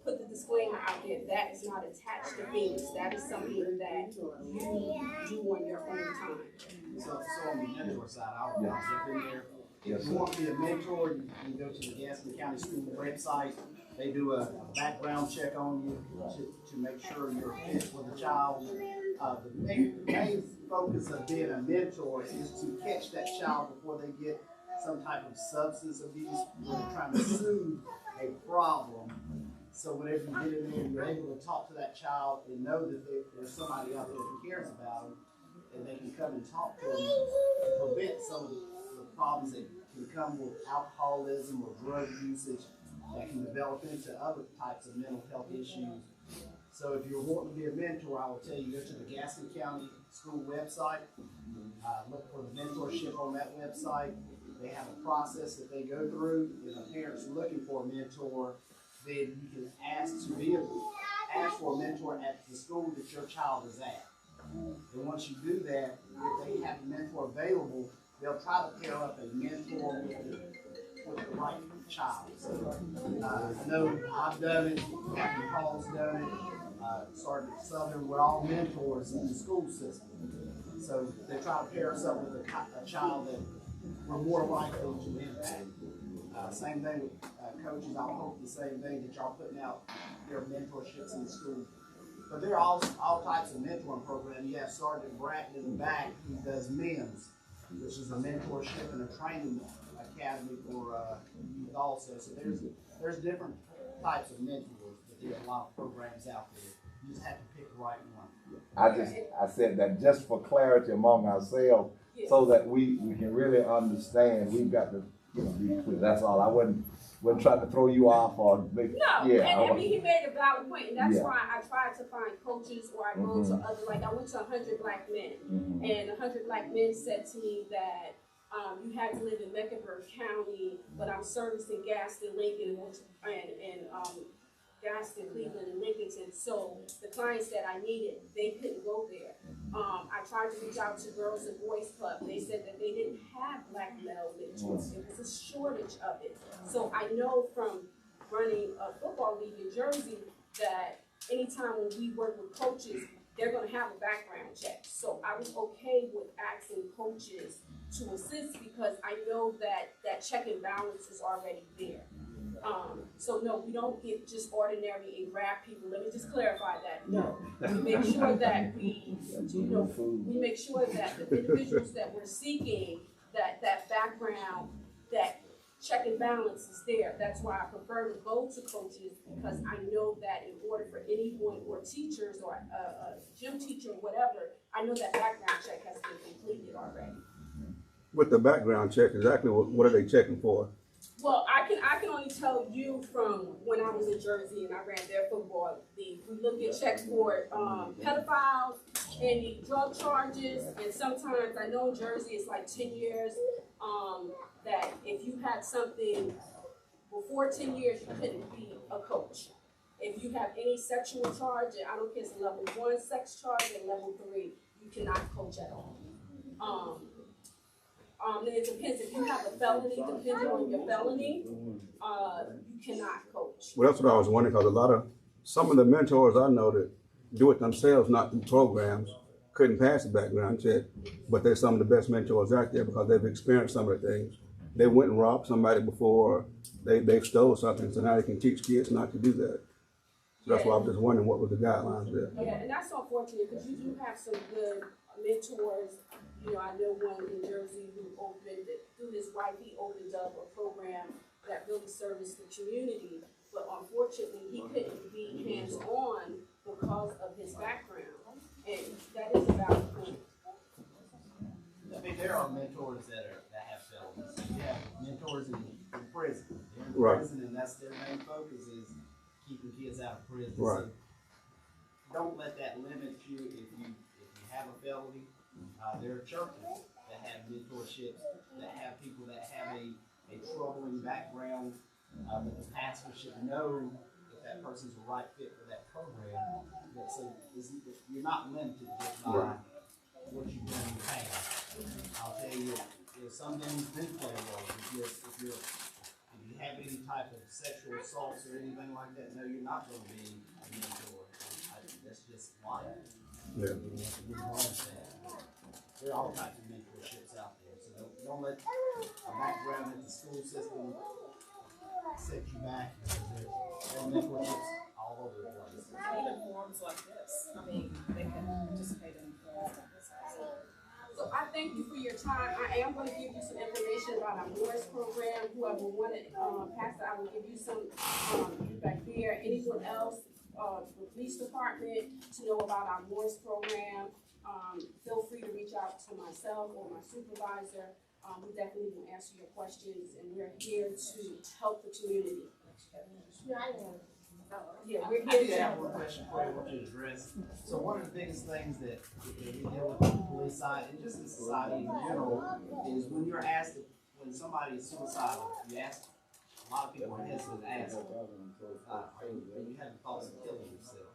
Put the disclaimer out there, that is not attached to Phoenix. That is something that you do on your own time. So on the mentor side, I'll jump in there. If you want to be a mentor, you can go to the Gaston County School website. They do a background check on you to make sure you're fit for the child. The main focus of being a mentor is to catch that child before they get some type of substance abuse, where they're trying to soothe a problem. So whenever you get in there, you're able to talk to that child and know that there's somebody out there who cares about them, and they can come and talk to them to prevent some of the problems that can come with alcoholism or drug usage that can develop into other types of mental health issues. So if you're wanting to be a mentor, I will tell you, go to the Gaston County School website, look for the mentorship on that website. They have a process that they go through. If a parent's looking for a mentor, then you can ask for a mentor at the school that your child is at. And once you do that, if they have a mentor available, they'll try to pair up a mentor with the right child. So I know I've done it, Captain Paul's done it, started at Southern, we're all mentors in the school system. So they try to pair us up with a child that we're more likely to impact. Same thing with coaches. I'll hope the same thing that y'all putting out their mentorships in the school. But there are all types of mentoring programs. You have Sergeant Bratton in the back who does MIMS, which is a mentorship and a training academy for youth also. So there's different types of mentors, but there's a lot of programs out there. You just have to pick the right one. I said that just for clarity among ourselves, so that we can really understand. We've got to be clear. That's all. I wasn't trying to throw you off or make. No, yeah, and I mean he made a valid point, and that's yeah. why I tried to find coaches, or I go to other, like I went to 100 Black Men, and 100 Black Men said to me that you had to live in McAdenville County, but I'm servicing Gaston, Lincoln, and Gaston, Cleveland, and Lincoln. So the clients that I needed, they couldn't go there. I tried to reach out to Girls and Boys Club. They said that they didn't have Black male mentors. It was a shortage of it. So I know from running a football league in Jersey that anytime when we work with coaches, they're going to have a background check. So I was okay with asking coaches to assist, because I know that check and balance is already there. So no, we don't get just ordinary and grab people. Let me just clarify that. No, we make sure that we make sure that the individuals that we're seeking, that background, that check and balance is there. That's why I prefer to go to coaches, because I know that in order for anyone or teachers or a gym teacher or whatever, I know that background check has been completed already. With the background check, exactly what are they checking for? Well, I can only tell you from when I was in Jersey and I ran their football league. We look at checks for pedophiles, any drug charges, and sometimes I know in Jersey it's like 10 years. That if you had something before 10 years, you couldn't be a coach. If you have any sexual charge, and I don't care if it's level 1 sex charge and level 3, you cannot coach at all. It depends. If you have a felony, depending on your felony, you cannot coach. Well, that's what I was wondering, because some of the mentors I know that do it themselves, not through programs, couldn't pass the background check, but they're some of the best mentors out there because they've experienced some of the things. They went and robbed somebody before, they stole something, so now they can teach kids not to do that. So that's why I'm just wondering what were the guidelines there. Yeah, and that's unfortunate because you do have some good mentors. You know, I know one in Jersey who opened it through his wife. He opened up a program that really serviced the community, but unfortunately, he couldn't be hands-on because of his background, and that is about the point. I mean, there are mentors that have felonies. You have mentors in prison. They're in Right. prison, and that's their main focus is keeping kids out of prison. Right. So don't let that limit you if you have a felony. There are churches that have mentorships, that have people that have a troubling background, but the pastor should know if that person's the right fit for that program. So you're not limited just by what you've done in the past. I'll tell you, if some things do play a role. If you have any type of sexual assaults or anything like that, no, you're not going to be a mentor. That's just life. Yeah. There are all types of mentorships out there, so don't let a background in the school system set you back. There are mentorships all over the place. Even forums like this, I mean, they can participate in forums like this. So I thank you for your time. I am going to give you some information about our Morris program. Whoever wanted, Pastor, I will give you some back there. Anyone else, the police department, to know about our Morris program, feel free to reach out to myself or my supervisor. We definitely will answer your questions, and we're here to help the community. Yeah, we're I here did to have help. one question for you, I want you to address. So one of the biggest things that we deal with on the police side and just in society in general is when you're asked, when somebody is suicidal, you ask, a lot of people are hesitant to ask, are you having thoughts of killing yourself?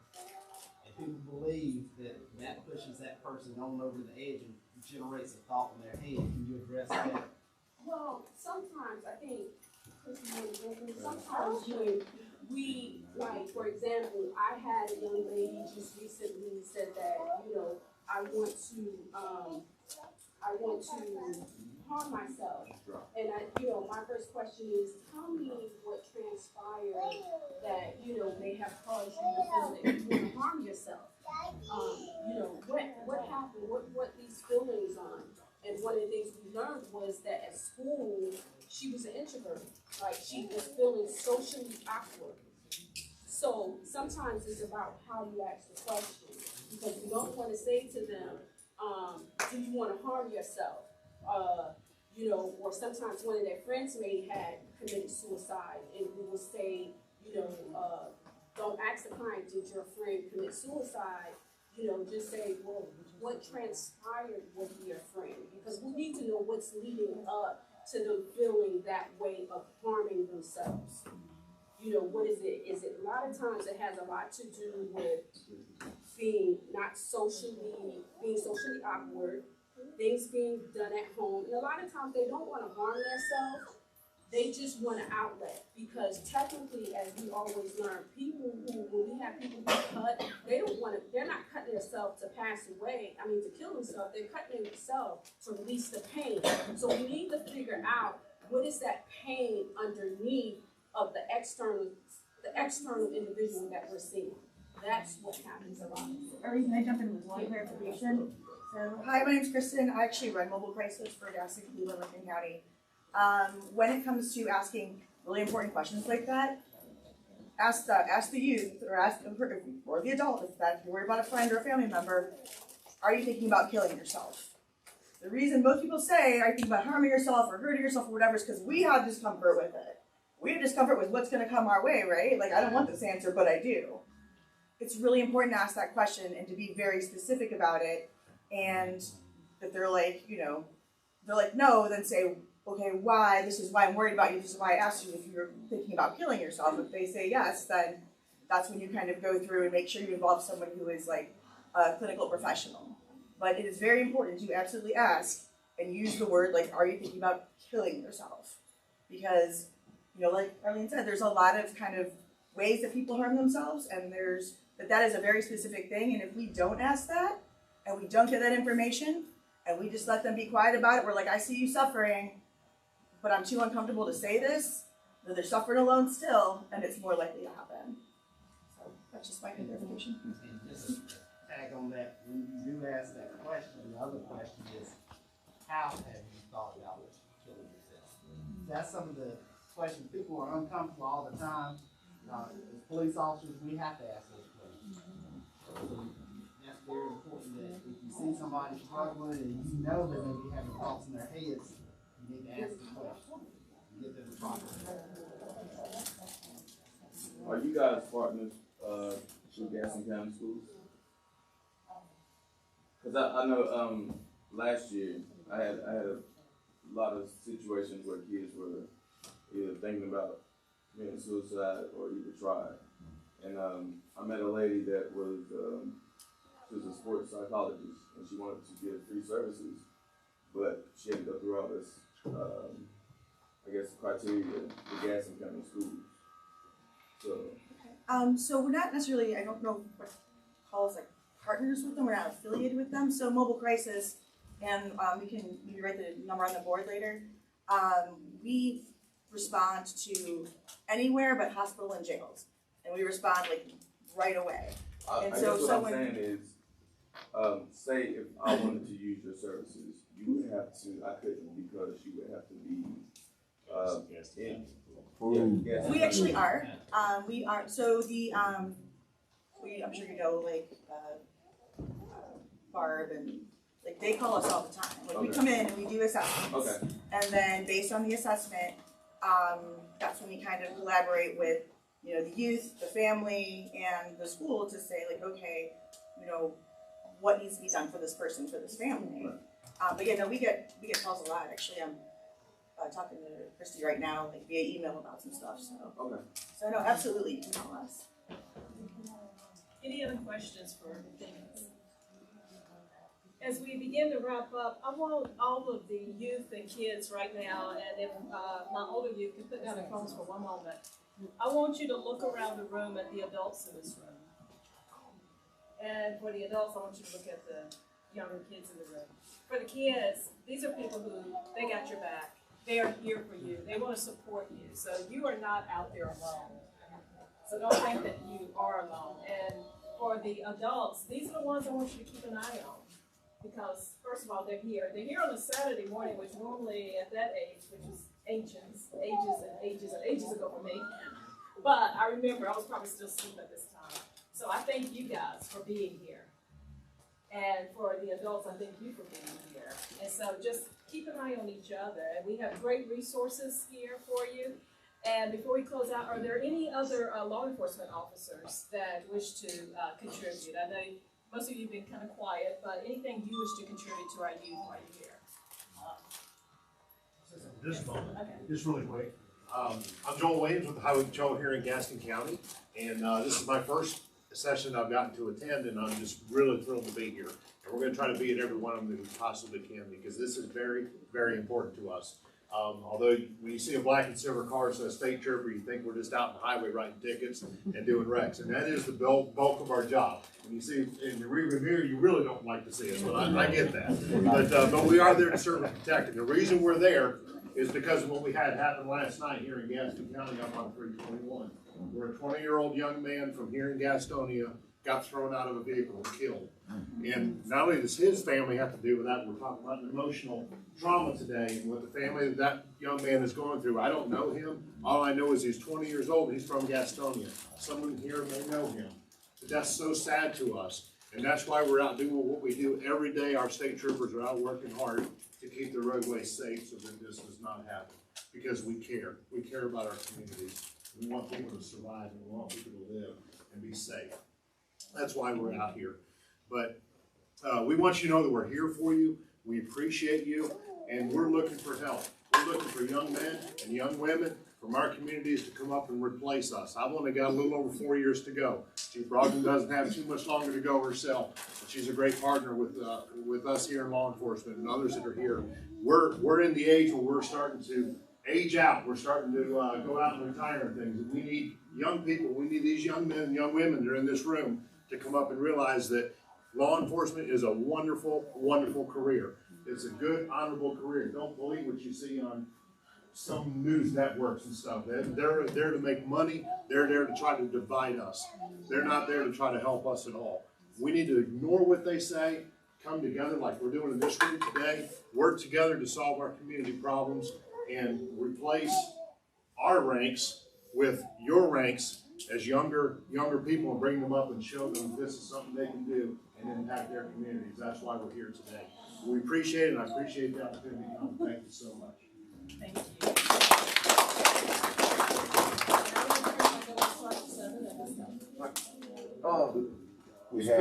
And people believe that pushes that person on over the edge and generates a thought in their head. Can you address that? Well, sometimes I think, sometimes when we, like, for example, I had a young lady just recently said that, you know, I want to harm myself. And my first question is, tell me what transpired that, may have caused you to feel that you want to harm yourself. What happened, what these feelings on. And one of the things we learned was that at school, she was an introvert. Like, she was feeling socially awkward. So sometimes it's about how you ask the question, because you don't want to say to them, do you want to harm yourself? Or sometimes one of their friends may have committed suicide, and we will say, don't ask the client, did your friend commit suicide? Just say, well, what transpired with your friend? Because we need to know what's leading up to them feeling that way of harming themselves. What is it? Is it a lot of times it has a lot to do with being socially awkward, things being done at home, and a lot of times they don't want to harm themselves. They just want an outlet, because technically, as we always learn, when we have people who cut, they're not cutting themselves to pass away, to kill themselves, they're cutting themselves to release the pain. So we need to figure out what is that pain underneath of the external individual that we're seeing. That's what happens a lot. Alright, can I jump in with one clarification? So, hi, my name's Kristen. I actually run mobile crisis for Gaston, Cleveland, Lincoln County. When it comes to asking really important questions like that, ask the youth or or the adult if you're worried about a friend or a family member, are you thinking about killing yourself? The reason most people say, are you thinking about harming yourself or hurting yourself or whatever is because we have discomfort with it. We have discomfort with what's going to come our way, right? Like, I don't want this answer, but I do. It's really important to ask that question and to be very specific about it. And if they're like, they're like, no, then say, okay, why? This is why I'm worried about you. This is why I asked you if you're thinking about killing yourself. If they say yes, then that's when you kind of go through and make sure you involve someone who is like a clinical professional. But it is very important to absolutely ask and use the word like, are you thinking about killing yourself? Because, like Arlene said, there's a lot of kind of ways that people harm themselves, and that is a very specific thing. And if we don't ask that, and we don't get that information, and we just let them be quiet about it, we're like, I see you suffering, but I'm too uncomfortable to say this, that they're suffering alone still, and it's more likely to happen. So that's just my clarification. And just to tag on that, when you do ask that question, the other question is, how have you thought about killing yourself? That's some of the questions. People are uncomfortable all the time. As police officers, we have to ask those questions. So that's very important that if you see somebody struggling and you know that they may be having thoughts in their heads, you need to ask the question and get them to process. Are you guys partners with Gaston County Schools? Because I know last year I had a lot of situations where kids were either thinking about committing suicide or either tried. And I met a lady that was she was a sports psychologist, and she wanted to give free services, but she had to go through all this, I guess, criteria for Gaston County Schools. So we're not necessarily, I don't know what calls like partners with them, we're not affiliated with them. So Mobile Crisis, and we can maybe write the number on the board later. We respond to anywhere but hospital and jails, and we respond like right away. And I so guess what someone, I'm saying is, say if I wanted to use your services, you would have to, I couldn't because you would have to be we actually are. We are. So the I'm sure you know, like Barb and like they call us all the time. Like we come in and we do assessments, and then based on the assessment, that's when we kind of collaborate with the youth, the family, and the school to say like, okay, what needs to be done for this person, for this family. But yeah, no, we get calls a lot. Actually, I'm talking to Christy right now, like via email about some stuff. So no, absolutely, you can call us. Any other questions for Dennis? As we begin to wrap up, I want all of the youth and kids right now, and if my older youth can put down their phones for one moment, I want you to look around the room at the adults in this room. And for the adults, I want you to look at the younger kids in the room. For the kids, these are people who, they got your back. They are here for you. They want to support you. So you are not out there alone. So don't think that you are alone. And for the adults, these are the ones I want you to keep an eye on. Because, first of all, they're here. They're here on a Saturday morning, which normally at that age, which is ages and ages ago for me. But I remember I was probably still asleep at this time. So I thank you guys for being here. And for the adults, I thank you for being here. And so just keep an eye on each other. And we have great resources here for you. And before we close out, are there any other law enforcement officers that wish to contribute? I know most of you have been kind of quiet, but anything you wish to contribute to our youth while you're here? This moment, just really quick. I'm Joel Williams with the Highway Patrol here in Gaston County, and this is my first session I've gotten to attend, and I'm just really thrilled to be here. And we're going to try to be at every one of them that we possibly can, because this is very, very important to us. Although when you see a black and silver car as a state trooper, you think we're just out on the highway writing tickets and doing wrecks, and that is the bulk of our job. When you see in the rearview mirror, you really don't like to see us, but I get that. But we are there to serve and protect, and the reason we're there is because of what we had happen last night here in Gaston County up on 321. Where a 20-year-old young man from here in Gastonia got thrown out of a vehicle and killed. And not only does his family have to deal with that, we're talking about an emotional trauma today and what the family that young man is going through. I don't know him. All I know is he's 20 years old and he's from Gastonia. Someone here may know him. But that's so sad to us. And that's why we're out doing what we do every day. Our state troopers are out working hard to keep the roadways safe so that this does not happen. Because we care. We care about our communities. We want people to survive and we want people to live and be safe. That's why we're out here. But we want you to know that we're here for you. We appreciate you, and we're looking for help. We're looking for young men and young women from our communities to come up and replace us. I've only got a little over 4 years to go. Chief Brogdon doesn't have too much longer to go herself, but she's a great partner with us here in law enforcement and others that are here. We're in the age where we're starting to age out. We're starting to go out and retire and things. And we need young people. We need these young men and young women that are in this room to come up and realize that law enforcement is a wonderful, wonderful career. It's a good, honorable career. Don't believe what you see on some news networks and stuff. They're there to make money. They're there to try to divide us. They're not there to try to help us at all. We need to ignore what they say, come together like we're doing in this room today, work together to solve our community problems, and replace our ranks with your ranks as younger people and bring them up and show them this is something they can do and impact their communities. That's why we're here today. We appreciate it, and I appreciate the opportunity to come. Thank you so much. Thank you. We have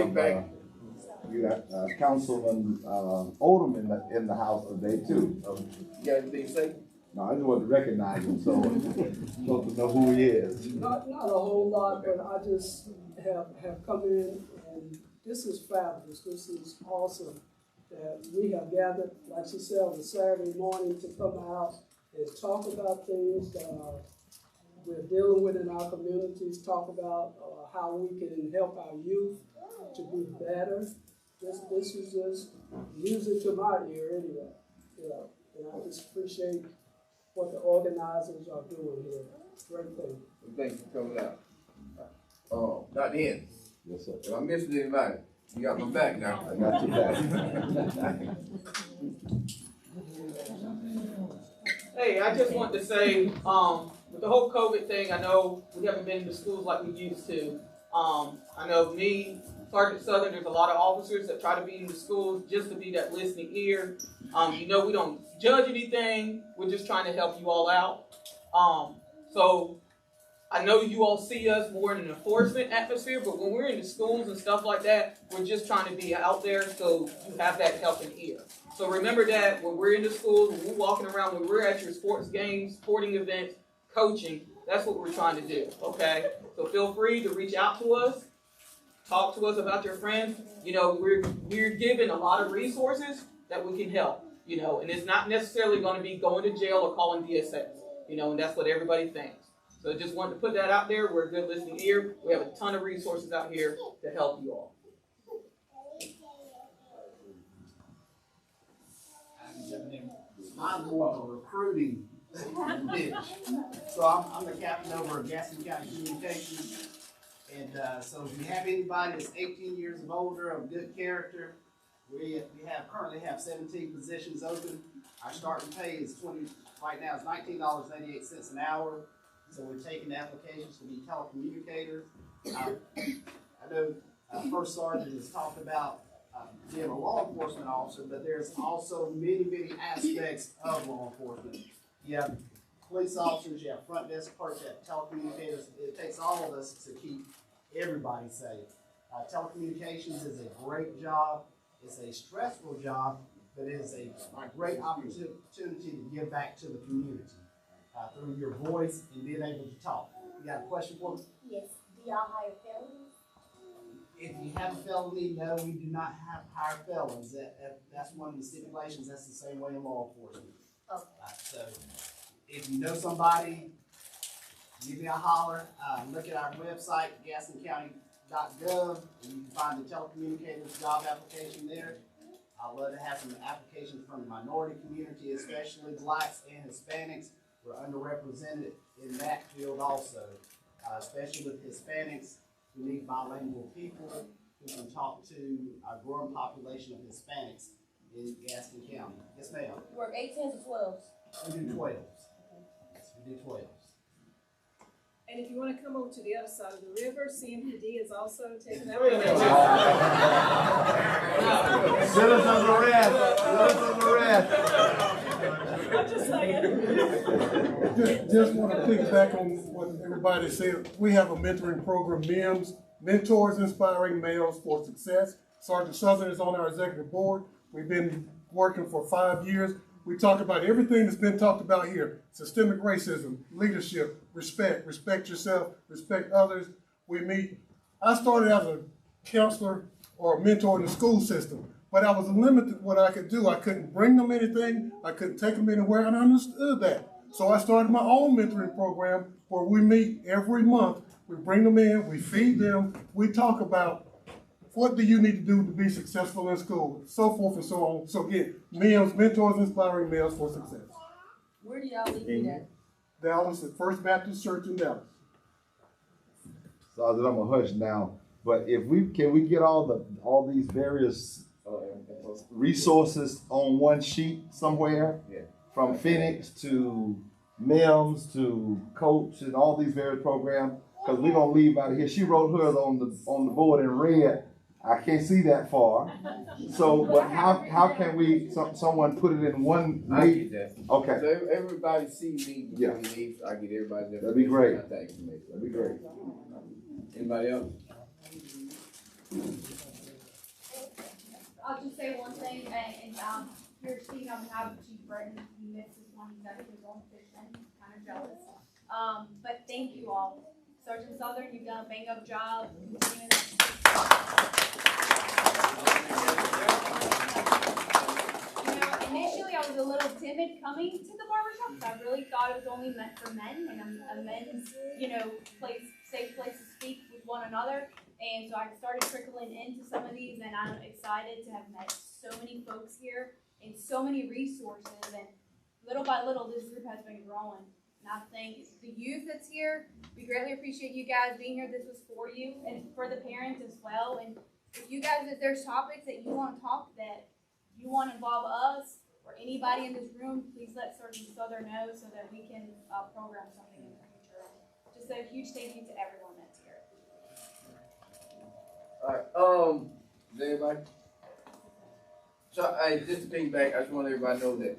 you got Councilman Odom in the house today too. You got anything to say? No, I just want to recognize him, so supposed to know who he is. Not a whole lot, but I just have come in, and this is fabulous. This is awesome that we have gathered, like she said, on a Saturday morning to come out and talk about things that we're dealing with in our communities, talk about how we can help our youth to be better. This is just music to my ear anyway. You know, and I just appreciate what the organizers are doing here. Great thing. Thank you for coming out. Dr. Hinton. Yes, sir. If I missed anybody, you got my back now. I got your back. Hey, I just want to say, with the whole COVID thing, I know we haven't been to schools like we used to. I know me, Sergeant Southern, there's a lot of officers that try to be in the schools just to be that listening ear. You know, we don't judge anything. We're just trying to help you all out. So I know you all see us more in an enforcement atmosphere, but when we're in the schools and stuff like that, we're just trying to be out there so you have that helping ear. So remember that when we're in the schools, when we're walking around, when we're at your sports games, sporting events, coaching, that's what we're trying to do, okay? So feel free to reach out to us, talk to us about your friends. You know, we're given a lot of resources that we can help, you know, and it's not necessarily going to be going to jail or calling DSS, you know, and that's what everybody thinks. So just wanted to put that out there. We're a good listening ear. We have a ton of resources out here to help you all. I'm more of a recruiting bitch. So I'm the captain over at Gaston County Communications. And so if you have anybody that's 18 years and older of good character, we currently have 17 positions open. Our starting pay is right now is $19.88 an hour. So we're taking applications to be telecommunicators. I know First Sergeant has talked about being a law enforcement officer, but there's also many, many aspects of law enforcement. You have police officers, you have front desk clerks, you have telecommunicators. It takes all of us to keep everybody safe. Telecommunications is a great job. It's a stressful job, but it is a great opportunity to give back to the community through your voice and being able to talk. You got a question for me? Yes. Do y'all hire felons? If you have a felony, no, we do not hire felons. That's one of the stipulations. That's the same way in law enforcement. Okay. So if you know somebody, give me a holler. Look at our website, gastoncounty.gov, and you can find the telecommunicators job application there. I love to have some applications from the minority community, especially blacks and Hispanics. We're underrepresented in that field also, especially with Hispanics. We need bilingual people who can talk to a growing population of Hispanics in Gaston County. Yes, ma'am. You work 8, 10s, or 12s? We do 12s. Yes, we do 12s. And if you want to come over to the other side of the river, CMPD is also taking that. Citizens arrest! Citizens arrest! I'm just saying. Just want to piggyback on what everybody said. We have a mentoring program, MIMS, Mentors Inspiring Males for Success. Sergeant Southern is on our executive board. We've been working for 5 years. We talk about everything that's been talked about here. Systemic racism, leadership, respect yourself, respect others. We meet. I started as a counselor or a mentor in the school system, but I was limited what I could do. I couldn't bring them anything. I couldn't take them anywhere, and I understood that. So I started my own mentoring program where we meet every month. We bring them in, we feed them, we talk about what do you need to do to be successful in school, so forth and so on. So again, MIMS, Mentors Inspiring Males for Success. Where do y'all leave it at? Dallas at First Baptist Church in Dallas. So I'm gonna hush now, but if can we get all these various resources on one sheet somewhere? Yeah. From Phoenix to MIMS to Coach and all these various programs, because we're gonna leave out of here. She wrote hers on the board in red. I can't see that far. So, but how can we someone put it in one? I get that. Okay. So everybody see me before we leave. So I get everybody. That'd be great. That'd be great. Anybody else? I'll just say one thing, and here speaking on behalf of Chief Bratton, he missed this one, he's at his own fish and he's kind of jealous. But thank you all. Sergeant Southern, you've done a bang-up job. Initially I was a little timid coming to the barbershop because I really thought it was only meant for men and a men's, safe place to speak with one another. And so I started trickling into some of these, and I'm excited to have met so many folks here and so many resources. And little by little, this group has been growing. And I thank the youth that's here. We greatly appreciate you guys being here. This was for you and for the parents as well. And if you guys, if there's topics that you want to talk that you want to involve us or anybody in this room, please let Sergeant Southern know so that we can program something in the future. Just a huge thank you to everyone that's here. All right. Is everybody? So, just to piggyback, I just want everybody to know that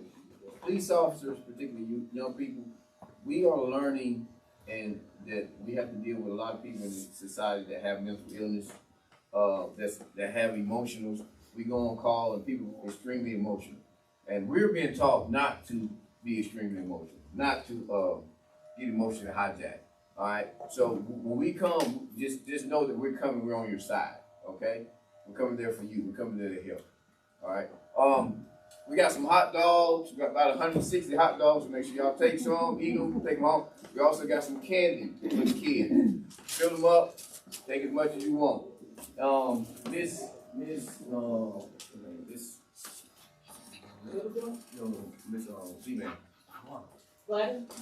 police officers, particularly you young people, we are learning and that we have to deal with a lot of people in society that have mental illness, that have emotionals. We go on call and people are extremely emotional. And we're being taught not to be extremely emotional, not to get emotionally hijacked. All right. So when we come, just know that we're coming. We're on your side. Okay. We're coming there for you. We're coming there to help. All right. We got some hot dogs. We got about 160 hot dogs. So make sure y'all take some, eat them, take them home. We also got some candy for the kids. Fill them up. Take as much as you want. Miss G-Man.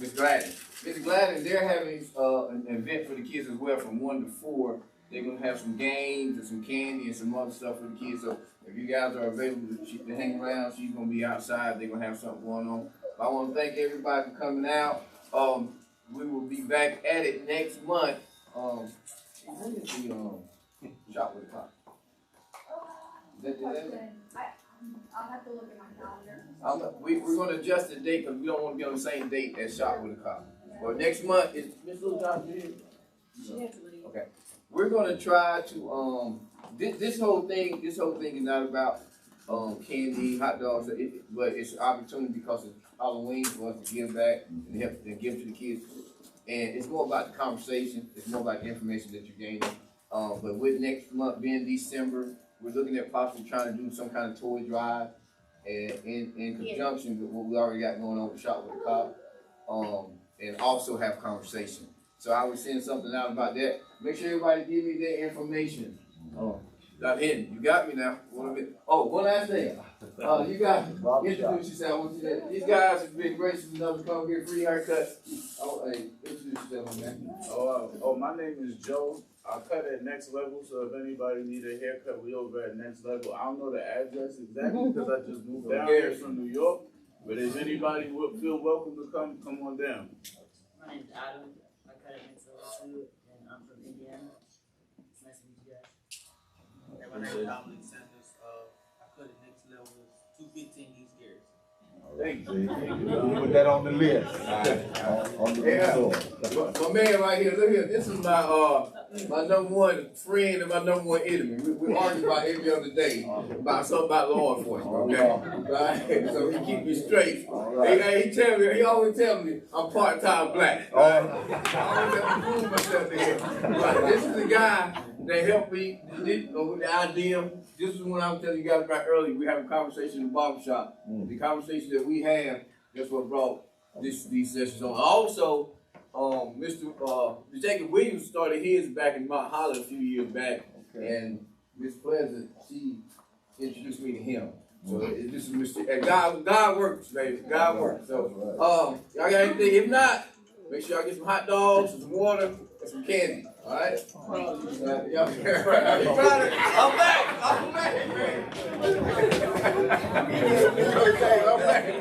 Miss Gladden. Miss Gladden, they're having an event for the kids as well from 1 to 4. They're going to have some games and some candy and some other stuff for the kids. So if you guys are available to hang around, she's going to be outside. They're going to have something going on. But I want to thank everybody for coming out. We will be back at it next month. When is the shop with the clock? I'll have to look at my calendar. We're going to adjust the date because we don't want to be on the same date as Shop with a Cop. Well, next month is Miss Little Johnson here. She has to leave. Okay, we're going to try to this whole thing is not about candy, hot dogs, but it's an opportunity because it's Halloween for us to give back and help and give to the kids. And it's more about the conversation. It's more about the information that you're gaining. But with next month being December, we're looking at possibly trying to do some kind of toy drive, and in conjunction with what we already got going on with Shop with a Cop, and also have conversation. So I was saying something out about that. Make sure everybody give me their information. Dr. Hinton, you got me now. Oh, one last thing. You guys introduce yourself. These guys have been gracious enough to come get free haircuts. Oh, hey, introduce yourself, man. My name is Joe. I cut at Next Level, so if anybody need a haircut, we over at Next Level. I don't know the address exactly because I just moved down here from New York. But if anybody would feel welcome to come on down. My name's Adam. I cut at Next Level too, and I'm from Indiana. It's nice to meet you guys. Hey, my name is Dominic Sanders. I cut at Next Level 215 East Garrison. Thank you. Put that on the list. On the list. My man right here, look here. This is my number one friend and my number one enemy. We argue about every other day about something about law enforcement, okay? Right? So he keep me straight. He always tell me I'm part-time black. I always have to prove myself to him. Right? This is the guy that helped me with the idea. This is what I was telling you guys about earlier. We have a conversation in the barbershop. The conversation that we have, that's what brought these sessions on. Also, Mr. Jacob Williams started his back in Mount Holly a few years back, and Miss Pleasant, she introduced me to him. So this is Mr. And God works, baby. God works. So y'all got anything? If not, make sure y'all get some hot dogs, some water, and some candy. All right? I'm back, man. I'm back.